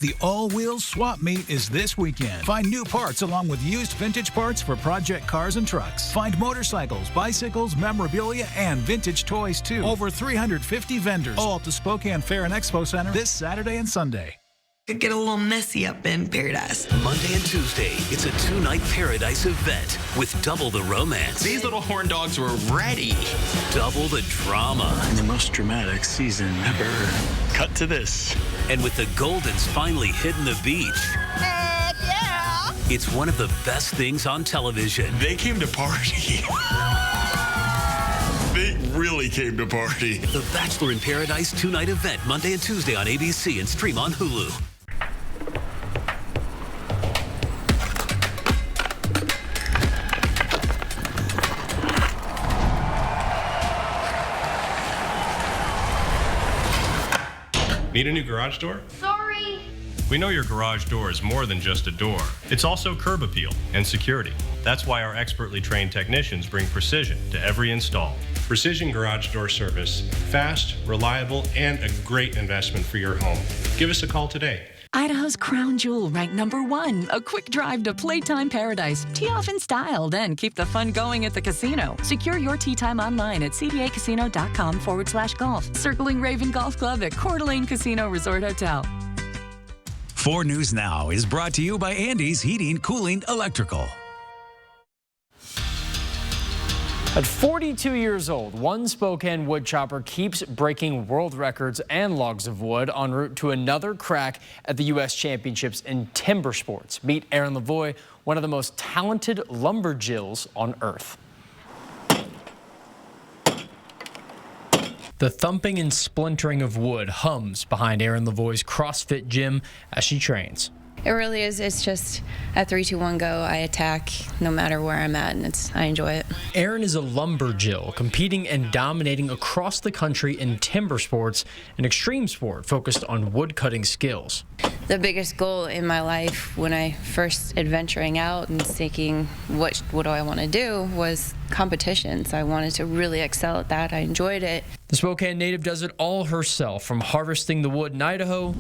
Speaker 22: The All-Wheels Swap Meet is this weekend. Find new parts along with used vintage parts for project cars and trucks. Find motorcycles, bicycles, memorabilia, and vintage toys, too. Over 350 vendors, all at the Spokane Fair and Expo Center this Saturday and Sunday.
Speaker 5: Could get a little messy up in paradise.
Speaker 14: Monday and Tuesday, it's a two-night paradise event with double the romance.
Speaker 18: These little horn dogs were ready.
Speaker 14: Double the drama.
Speaker 18: The most dramatic season ever. Cut to this.
Speaker 14: And with the Goldens finally hitting the beach.
Speaker 5: Heck yeah!
Speaker 14: It's one of the best things on television.
Speaker 18: They came to party. They really came to party.
Speaker 14: The Bachelor in Paradise two-night event, Monday and Tuesday on ABC and stream on Hulu.
Speaker 3: Need a new garage door?
Speaker 5: Sorry.
Speaker 3: We know your garage door is more than just a door. It's also curb appeal and security. That's why our expertly trained technicians bring precision to every install. Precision Garage Door Service. Fast, reliable, and a great investment for your home. Give us a call today.
Speaker 19: Idaho's crown jewel ranked #1. A quick drive to Playtime Paradise. Tee off in style, then keep the fun going at the casino. Secure your tee time online at cbacasino.com/golf. Circling Raven Golf Club at Coeur d'Alene Casino Resort Hotel.
Speaker 12: 4 News Now is brought to you by Andy's Heating, Cooling, Electrical.
Speaker 10: At 42 years old, one Spokane woodchopper keeps breaking world records and logs of wood en route to another crack at the U.S. Championships in timber sports. Meet Aaron Lavoie, one of the most talented lumberjills on earth. The thumping and splintering of wood hums behind Aaron Lavoie's CrossFit gym as she trains.
Speaker 20: It really is. It's just a 3-2-1 go. I attack no matter where I'm at, and I enjoy it.
Speaker 10: Aaron is a lumberjill, competing and dominating across the country in timber sports, an extreme sport focused on woodcutting skills.
Speaker 20: The biggest goal in my life when I first adventuring out and thinking, what do I want to do, was competitions. I wanted to really excel at that. I enjoyed it.
Speaker 10: The Spokane native does it all herself, from harvesting the wood in Idaho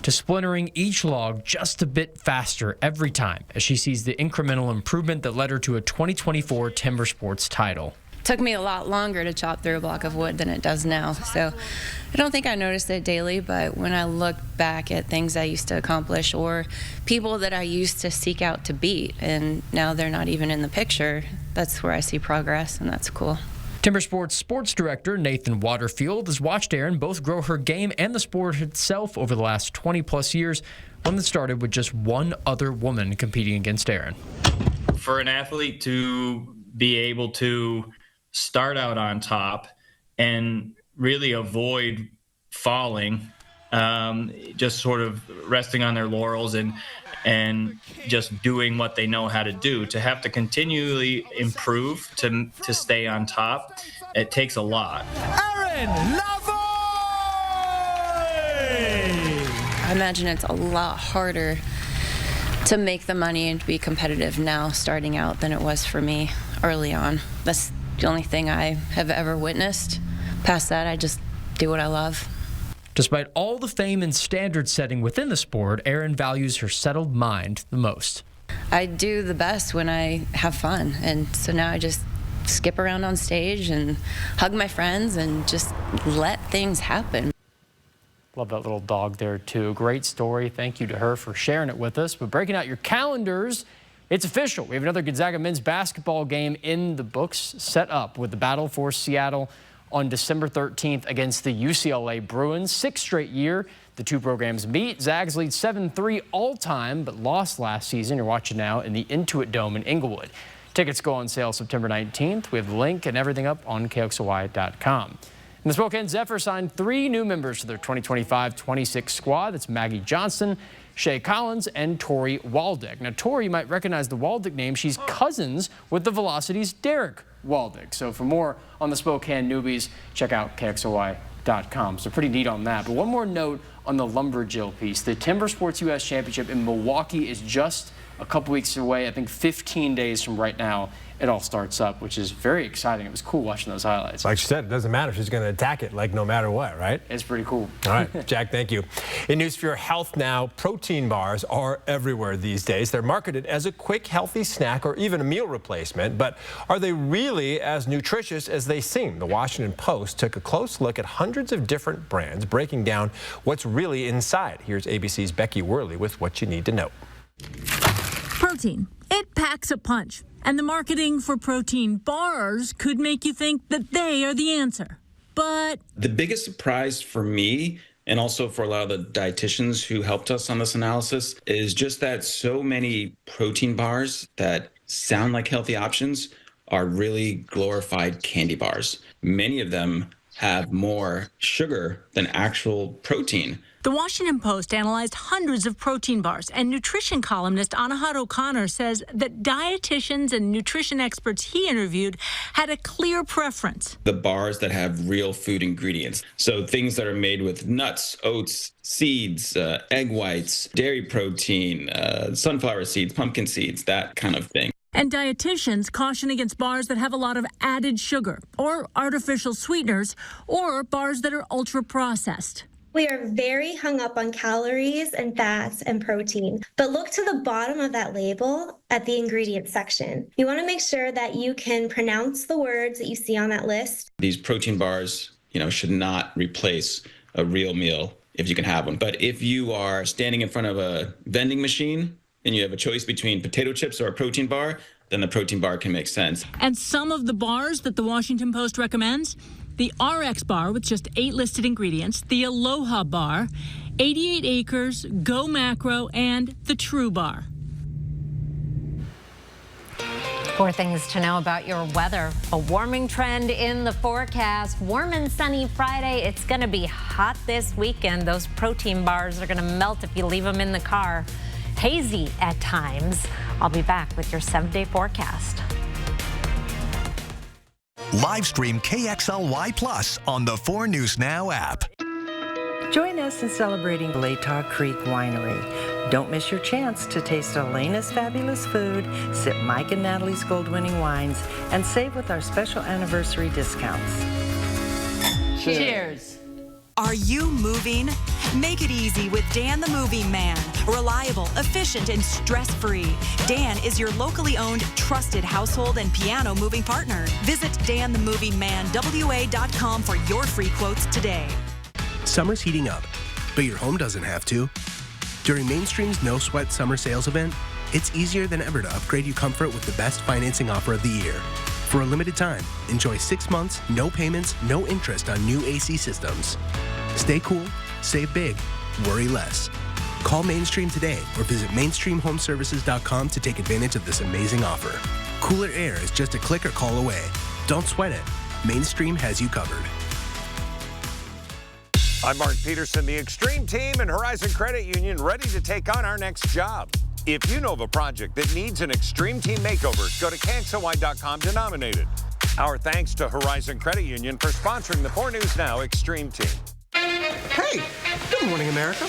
Speaker 10: to splintering each log just a bit faster every time, as she sees the incremental improvement that led her to a 2024 Timber Sports title.
Speaker 20: It took me a lot longer to chop through a block of wood than it does now, so I don't think I noticed it daily, but when I look back at things I used to accomplish or people that I used to seek out to beat, and now they're not even in the picture, that's where I see progress, and that's cool.
Speaker 10: Timber Sports sports director Nathan Waterfield has watched Aaron both grow her game and the sport itself over the last 20-plus years, one that started with just one other woman competing against Aaron.
Speaker 21: For an athlete to be able to start out on top and really avoid falling, just sort of resting on their laurels and just doing what they know how to do, to have to continually improve to stay on top, it takes a lot.
Speaker 16: Aaron Lavoie!
Speaker 20: I imagine it's a lot harder to make the money and to be competitive now starting out than it was for me early on. That's the only thing I have ever witnessed. Past that, I just do what I love.
Speaker 10: Despite all the fame and standard setting within the sport, Aaron values her settled mind the most.
Speaker 20: I do the best when I have fun, and so now I just skip around on stage and hug my friends and just let things happen.
Speaker 10: Love that little dog there, too. Great story. Thank you to her for sharing it with us. But breaking out your calendars, it's official. We have another Gonzaga men's basketball game in the books, set up with the battle for Seattle on December 13th against the UCLA Bruins. 6th straight year the two programs meet. Zags lead 7-3 all-time, but lost last season. You're watching now in the Intuit Dome in Inglewood. Tickets go on sale September 19th. We have the link and everything up on KXLY.com. And the Spokane Zephyr signed 3 new members to their 2025-26 squad. That's Maggie Johnson, Shay Collins, and Tori Waldick. Now, Tori, you might recognize the Waldick name. She's cousins with the Velocity's Derek Waldick. So for more on the Spokane newbies, check out KXLY.com. So pretty neat on that. But one more note on the Lumberjill piece. The Timber Sports U.S. Championship in Milwaukee is just a couple weeks away. I think 15 days from right now, it all starts up, which is very exciting. It was cool watching those highlights.
Speaker 1: Like she said, it doesn't matter. She's going to attack it like no matter what, right?
Speaker 10: It's pretty cool.
Speaker 1: All right, Jack, thank you. In news for your health now, protein bars are everywhere these days. They're marketed as a quick, healthy snack or even a meal replacement. But are they really as nutritious as they seem? The Washington Post took a close look at hundreds of different brands, breaking down what's really inside. Here's ABC's Becky Worley with what you need to know.
Speaker 2: Protein. It packs a punch. And the marketing for protein bars could make you think that they are the answer. But
Speaker 4: the biggest surprise for me, and also for a lot of the dietitians who helped us on this analysis, is just that so many protein bars that sound like healthy options are really glorified candy bars. Many of them have more sugar than actual protein.
Speaker 2: the Washington Post analyzed hundreds of protein bars, and nutrition columnist Anahad O'Connor says that dietitians and nutrition experts he interviewed had a clear preference.
Speaker 4: The bars that have real food ingredients. So things that are made with nuts, oats, seeds, egg whites, dairy protein, sunflower seeds, pumpkin seeds, that kind of thing.
Speaker 2: And dietitians caution against bars that have a lot of added sugar or artificial sweeteners or bars that are ultra-processed.
Speaker 6: We are very hung up on calories and fats and protein, but look to the bottom of that label at the ingredients section. You want to make sure that you can pronounce the words that you see on that list.
Speaker 4: These protein bars, should not replace a real meal if you can have one. But if you are standing in front of a vending machine and you have a choice between potato chips or a protein bar, then the protein bar can make sense.
Speaker 2: And some of the bars that the Washington Post recommends: the RX bar with just 8 listed ingredients, the Aloha bar, 88 Acres, Go Macro, and the True Bar.
Speaker 28: 4 things to know about your weather. A warming trend in the forecast. Warm and sunny Friday. It's going to be hot this weekend. Those protein bars are going to melt if you leave them in the car. Hazy at times. I'll be back with your 7-day forecast.
Speaker 11: Live stream KXLY Plus on the 4 News Now app.
Speaker 8: Join us in celebrating Latah Creek Winery. Don't miss your chance to taste Elena's fabulous food, sip Mike and Natalie's gold-winning wines, and save with our special anniversary discounts.
Speaker 28: Cheers.
Speaker 23: Are you moving? Make it easy with Dan the Moving Man. Reliable, efficient, and stress-free. Dan is your locally owned, trusted household and piano moving partner. Visit danthemovingmanwa.com for your free quotes today.
Speaker 24: Summer's heating up, but your home doesn't have to. During Mainstream's No Sweat Summer Sales event, it's easier than ever to upgrade your comfort with the best financing offer of the year. For a limited time, enjoy 6 months, no payments, no interest on new AC systems. Stay cool, save big, worry less. Call Mainstream today or visit mainstreamhomeservices.com to take advantage of this amazing offer. Cooler air is just a click or call away. Don't sweat it. Mainstream has you covered.
Speaker 25: I'm Mark Peterson, the Extreme Team and Horizon Credit Union, ready to take on our next job. If you know of a project that needs an Extreme Team makeover, go to KXLY.com to nominate it. Our thanks to Horizon Credit Union for sponsoring the 4 News Now Extreme Team.
Speaker 26: Hey, good morning, America.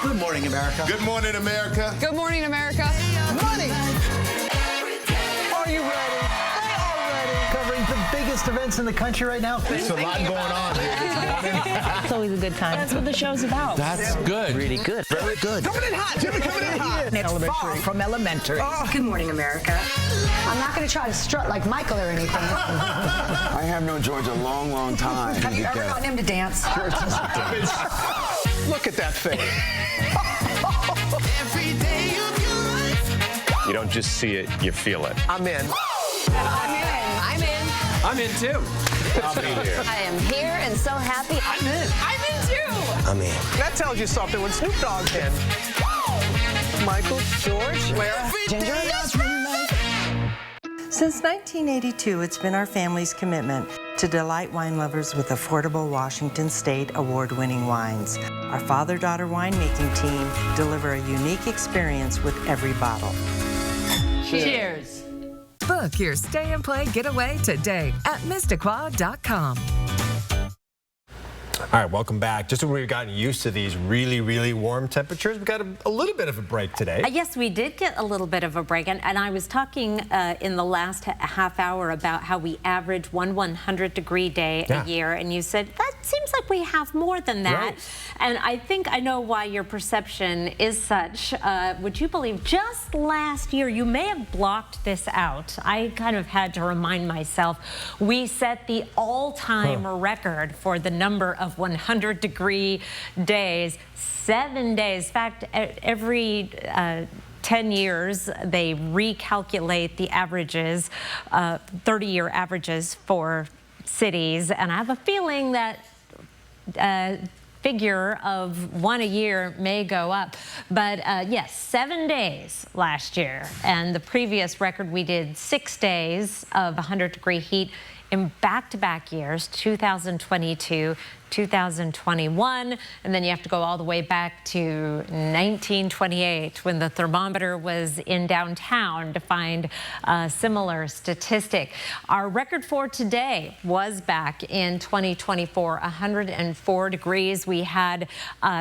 Speaker 29: Good morning, America.
Speaker 30: Good morning, America.
Speaker 29: Good morning, America. Money.
Speaker 26: Are you ready? They are ready. Covering the biggest events in the country right now.
Speaker 30: There's a lot going on here this morning.
Speaker 2: It's always a good time. That's what the show's about.
Speaker 30: That's good.
Speaker 26: Really good.
Speaker 30: Very good.
Speaker 29: Coming in hot. Jimmy coming in hot.
Speaker 26: It's
Speaker 29: far from elementary. Oh.
Speaker 31: Good morning, America. I'm not going to try to strut like Michael or anything.
Speaker 30: I have known George a long, long time.
Speaker 31: Have you ever gotten him to dance?
Speaker 26: Look at that thing.
Speaker 3: You don't just see it, you feel it.
Speaker 26: I'm in.
Speaker 31: I'm in.
Speaker 10: I'm in too.
Speaker 3: I'll be here.
Speaker 31: I am here and so happy.
Speaker 26: I'm in.
Speaker 31: I'm in too.
Speaker 26: I'm in. That tells you something when Snoop Dogg's in. Michael, George, Lara, Ginger.
Speaker 8: Since 1982, it's been our family's commitment to delight wine lovers with affordable Washington State award-winning wines. Our father-daughter winemaking team deliver a unique experience with every bottle.
Speaker 28: Cheers.
Speaker 32: Book your stay and play getaway today at Mistaqua.com.
Speaker 1: All right, welcome back. Just when we've gotten used to these really, really warm temperatures, we've got a little bit of a break today.
Speaker 28: Yes, we did get a little bit of a break. And I was talking in the last half hour about how we average 100-degree day a year. And you said, that seems like we have more than that. Right. And I think I know why your perception is such. Would you believe just last year, you may have blocked this out. I kind of had to remind myself, we set the all-time record for the number of 100-degree days, 7 days. In fact, every 10 years, they recalculate the averages, 30-year averages for cities. And I have a feeling that figure of 1 a year may go up. But yes, 7 days last year. And the previous record, we did 6 days of 100-degree heat in back-to-back years, 2022, 2021, and then you have to go all the way back to 1928 when the thermometer was in downtown to find a similar statistic. Our record for today was back in 2024, 104 degrees. We had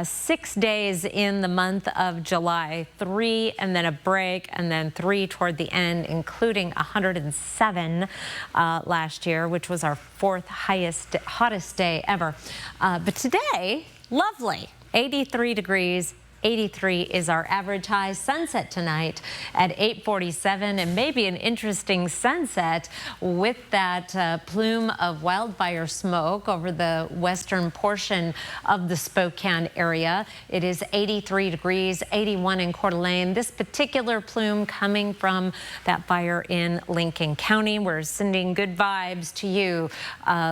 Speaker 28: 6 days in the month of July, 3 and then a break, and then 3 toward the end, including 107 last year, which was our 4th hottest day ever. But today, lovely, 83 degrees. 83 is our average high. Sunset tonight at 8:47, and maybe an interesting sunset with that plume of wildfire smoke over the western portion of the Spokane area. It is 83 degrees, 81 in Coeur d'Alene. This particular plume coming from that fire in Lincoln County. We're sending good vibes to you,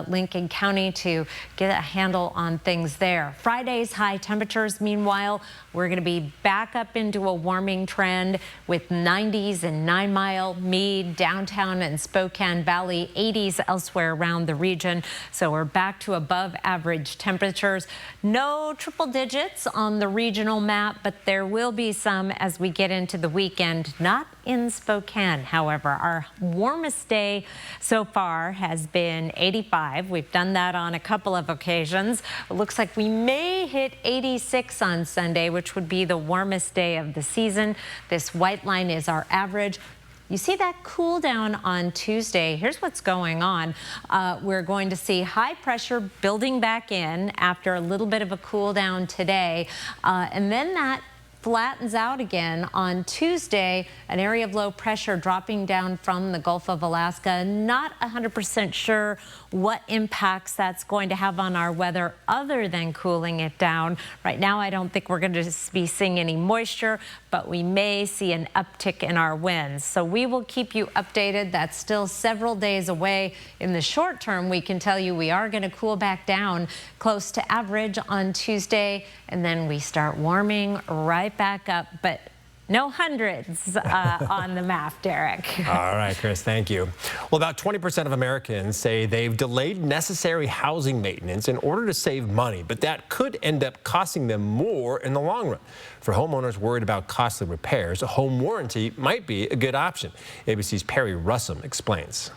Speaker 28: Lincoln County, to get a handle on things there. Friday's high temperatures, meanwhile, we're going to be back up into a warming trend with 90s in 9 Mile, Meade, downtown and Spokane Valley, 80s elsewhere around the region. So we're back to above average temperatures. No triple digits on the regional map, but there will be some as we get into the weekend. Not in Spokane, however. Our warmest day so far has been 85. We've done that on a couple of occasions. It looks like we may hit 86 on Sunday, which would be the warmest day of the season. This white line is our average. You see that cool down on Tuesday. Here's what's going on. We're going to see high pressure building back in after a little bit of a cool down today. And then that flattens out again on Tuesday. An area of low pressure dropping down from the Gulf of Alaska. Not 100% sure what impacts that's going to have on our weather other than cooling it down. Right now, I don't think we're going to be seeing any moisture, but we may see an uptick in our winds. So we will keep you updated. That's still several days away. In the short term, we can tell you we are going to cool back down close to average on Tuesday, and then we start warming right back up, but no hundreds on the map, Derek.
Speaker 1: All right, Chris, thank you. Well, about 20% of Americans say they've delayed necessary housing maintenance in order to save money, but that could end up costing them more in the long run. For homeowners worried about costly repairs, a home warranty might be a good option. ABC's Perry Russum explains.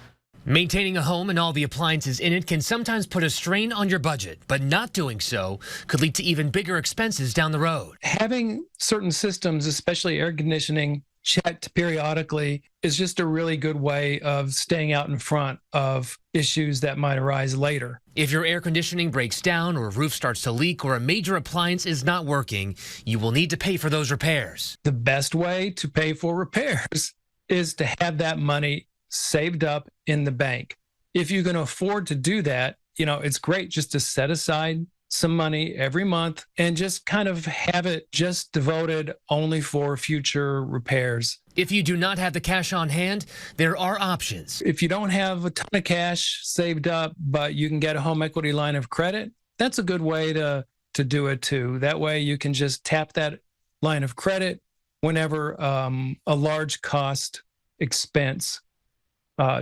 Speaker 32: Maintaining a home and all the appliances in it can sometimes put a strain on your budget, but not doing so could lead to even bigger expenses down the road.
Speaker 5: Having certain systems, especially air conditioning, checked periodically is just a really good way of staying out in front of issues that might arise later.
Speaker 32: If your air conditioning breaks down or roof starts to leak or a major appliance is not working, you will need to pay for those repairs.
Speaker 5: The best way to pay for repairs is to have that money saved up in the bank. If you can afford to do that, it's great just to set aside some money every month and just kind of have it just devoted only for future repairs.
Speaker 32: If you do not have the cash on hand, there are options.
Speaker 5: If you don't have a ton of cash saved up, but you can get a home equity line of credit, that's a good way to do it too. That way you can just tap that line of credit whenever a large cost expense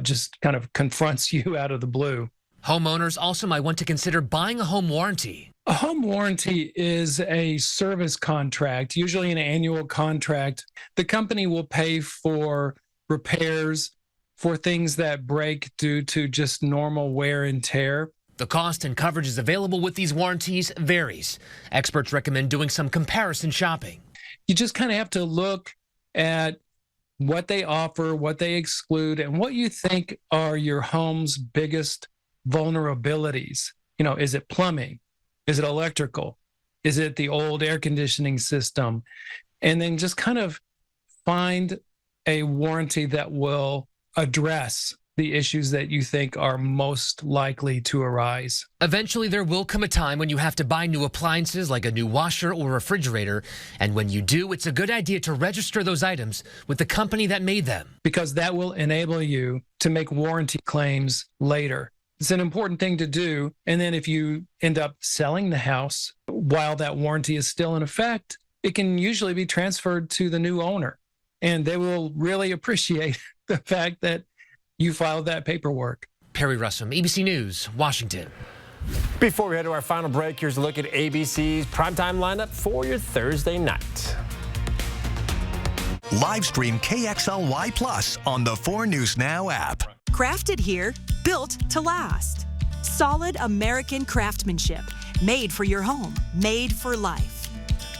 Speaker 5: just kind of confronts you out of the blue.
Speaker 32: Homeowners also might want to consider buying a home warranty.
Speaker 5: A home warranty is a service contract, usually an annual contract. The company will pay for repairs for things that break due to just normal wear and tear.
Speaker 32: The cost and coverages available with these warranties varies. Experts recommend doing some comparison shopping.
Speaker 5: You just kind of have to look at what they offer, what they exclude, and what you think are your home's biggest vulnerabilities. You know, is it plumbing? Is it electrical? Is it the old air conditioning system? And then just kind of find a warranty that will address the issues that you think are most likely to arise.
Speaker 32: Eventually, there will come a time when you have to buy new appliances like a new washer or refrigerator. And when you do, it's a good idea to register those items with the company that made them.
Speaker 5: Because that will enable you to make warranty claims later. It's an important thing to do. And then if you end up selling the house while that warranty is still in effect, it can usually be transferred to the new owner. And they will really appreciate the fact that you filed that paperwork.
Speaker 32: Perry Russum, ABC News, Washington.
Speaker 1: Before we head to our final break, here's a look at ABC's primetime lineup for your Thursday night.
Speaker 11: Live stream KXLY Plus on the 4 News Now app.
Speaker 23: Crafted here, built to last. Solid American craftsmanship, made for your home, made for life.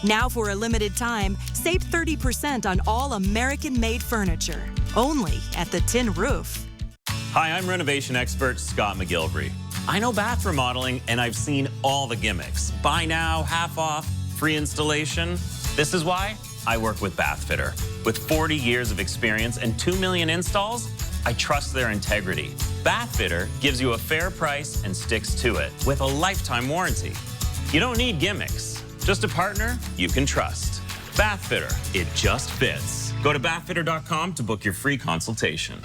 Speaker 23: Now for a limited time, save 30% on all American-made furniture, only at the Tin Roof.
Speaker 7: Hi, I'm renovation expert Scott McGilvery. I know bath remodeling, and I've seen all the gimmicks. Buy now, half off, free installation. This is why I work with Bathfitter. With 40 years of experience and 2 million installs, I trust their integrity. Bathfitter gives you a fair price and sticks to it with a lifetime warranty. You don't need gimmicks, just a partner you can trust. Bathfitter, it just fits. Go to bathfitter.com to book your free consultation.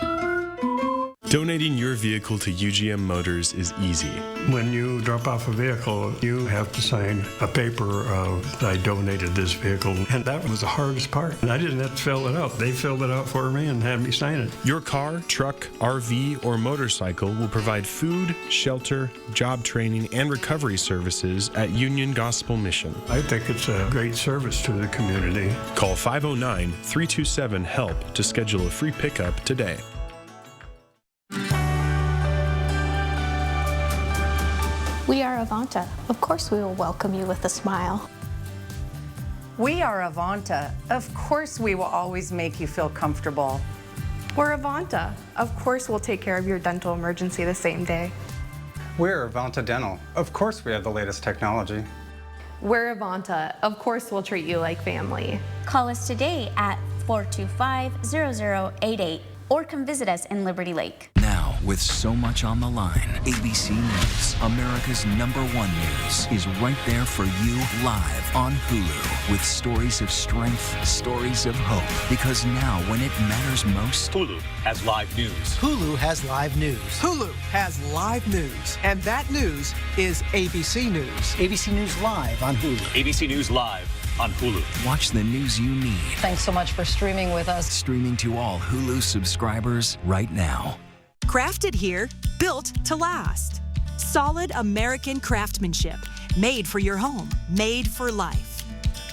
Speaker 9: Donating your vehicle to UGM Motors is easy.
Speaker 12: When you drop off a vehicle, you have to sign a paper of, I donated this vehicle. And that was the hardest part. And I didn't have to fill it out. They filled it out for me and had me sign it.
Speaker 9: Your car, truck, RV, or motorcycle will provide food, shelter, job training, and recovery services at Union Gospel Mission.
Speaker 12: I think it's a great service to the community.
Speaker 9: Call 509-327-HELP to schedule a free pickup today.
Speaker 13: We are Avanta. Of course we will welcome you with a smile.
Speaker 14: We are Avanta. Of course we will always make you feel comfortable.
Speaker 15: We're Avanta. Of course we'll take care of your dental emergency the same day.
Speaker 17: We're Avanta Dental. Of course we have the latest technology.
Speaker 15: We're Avanta. Of course we'll treat you like family.
Speaker 18: Call us today at 425-0088 or come visit us in Liberty Lake.
Speaker 19: Now, with so much on the line, ABC News, America's #1 news, is right there for you live on Hulu with stories of strength, stories of hope. Because now, when it matters most,
Speaker 21: Hulu has live news.
Speaker 22: Hulu has live news.
Speaker 27: Hulu has live news. And that news is ABC News.
Speaker 22: ABC News Live on Hulu.
Speaker 21: ABC News Live on Hulu.
Speaker 19: Watch the news you need.
Speaker 33: Thanks so much for streaming with us.
Speaker 19: Streaming to all Hulu subscribers right now.
Speaker 23: Crafted here, built to last. Solid American craftsmanship, made for your home, made for life.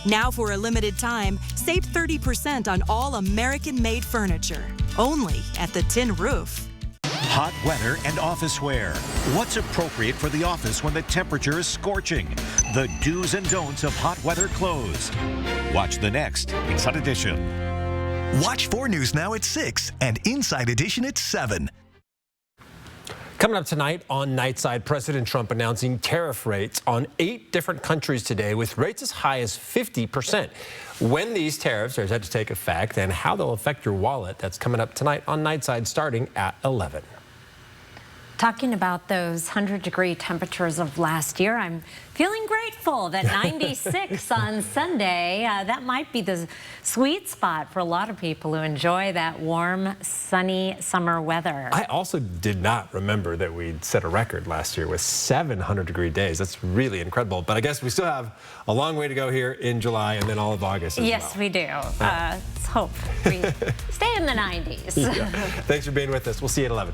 Speaker 23: Now for a limited time, save 30% on all American-made furniture, only at the Tin Roof.
Speaker 34: Hot weather and office wear. What's appropriate for the office when the temperature is scorching? The do's and don'ts of hot weather clothes. Watch the next Inside Edition.
Speaker 11: Watch 4 News Now at 6 and Inside Edition at 7.
Speaker 1: Coming up tonight on Nightside, President Trump announcing tariff rates on 8 different countries today, with rates as high as 50%. When these tariffs are set to take effect and how they'll affect your wallet, that's coming up tonight on Nightside starting at 11.
Speaker 28: Talking about those 100-degree temperatures of last year, I'm feeling grateful that 96 on Sunday, that might be the sweet spot for a lot of people who enjoy that warm, sunny summer weather.
Speaker 1: I also did not remember that we'd set a record last year with 700-degree days. That's really incredible. But I guess we still have a long way to go here in July and then all of August as
Speaker 28: yes,
Speaker 1: well.
Speaker 28: we do. Let's hope we stay in the 90s.
Speaker 1: Yeah. Thanks for being with us. We'll see you at 11.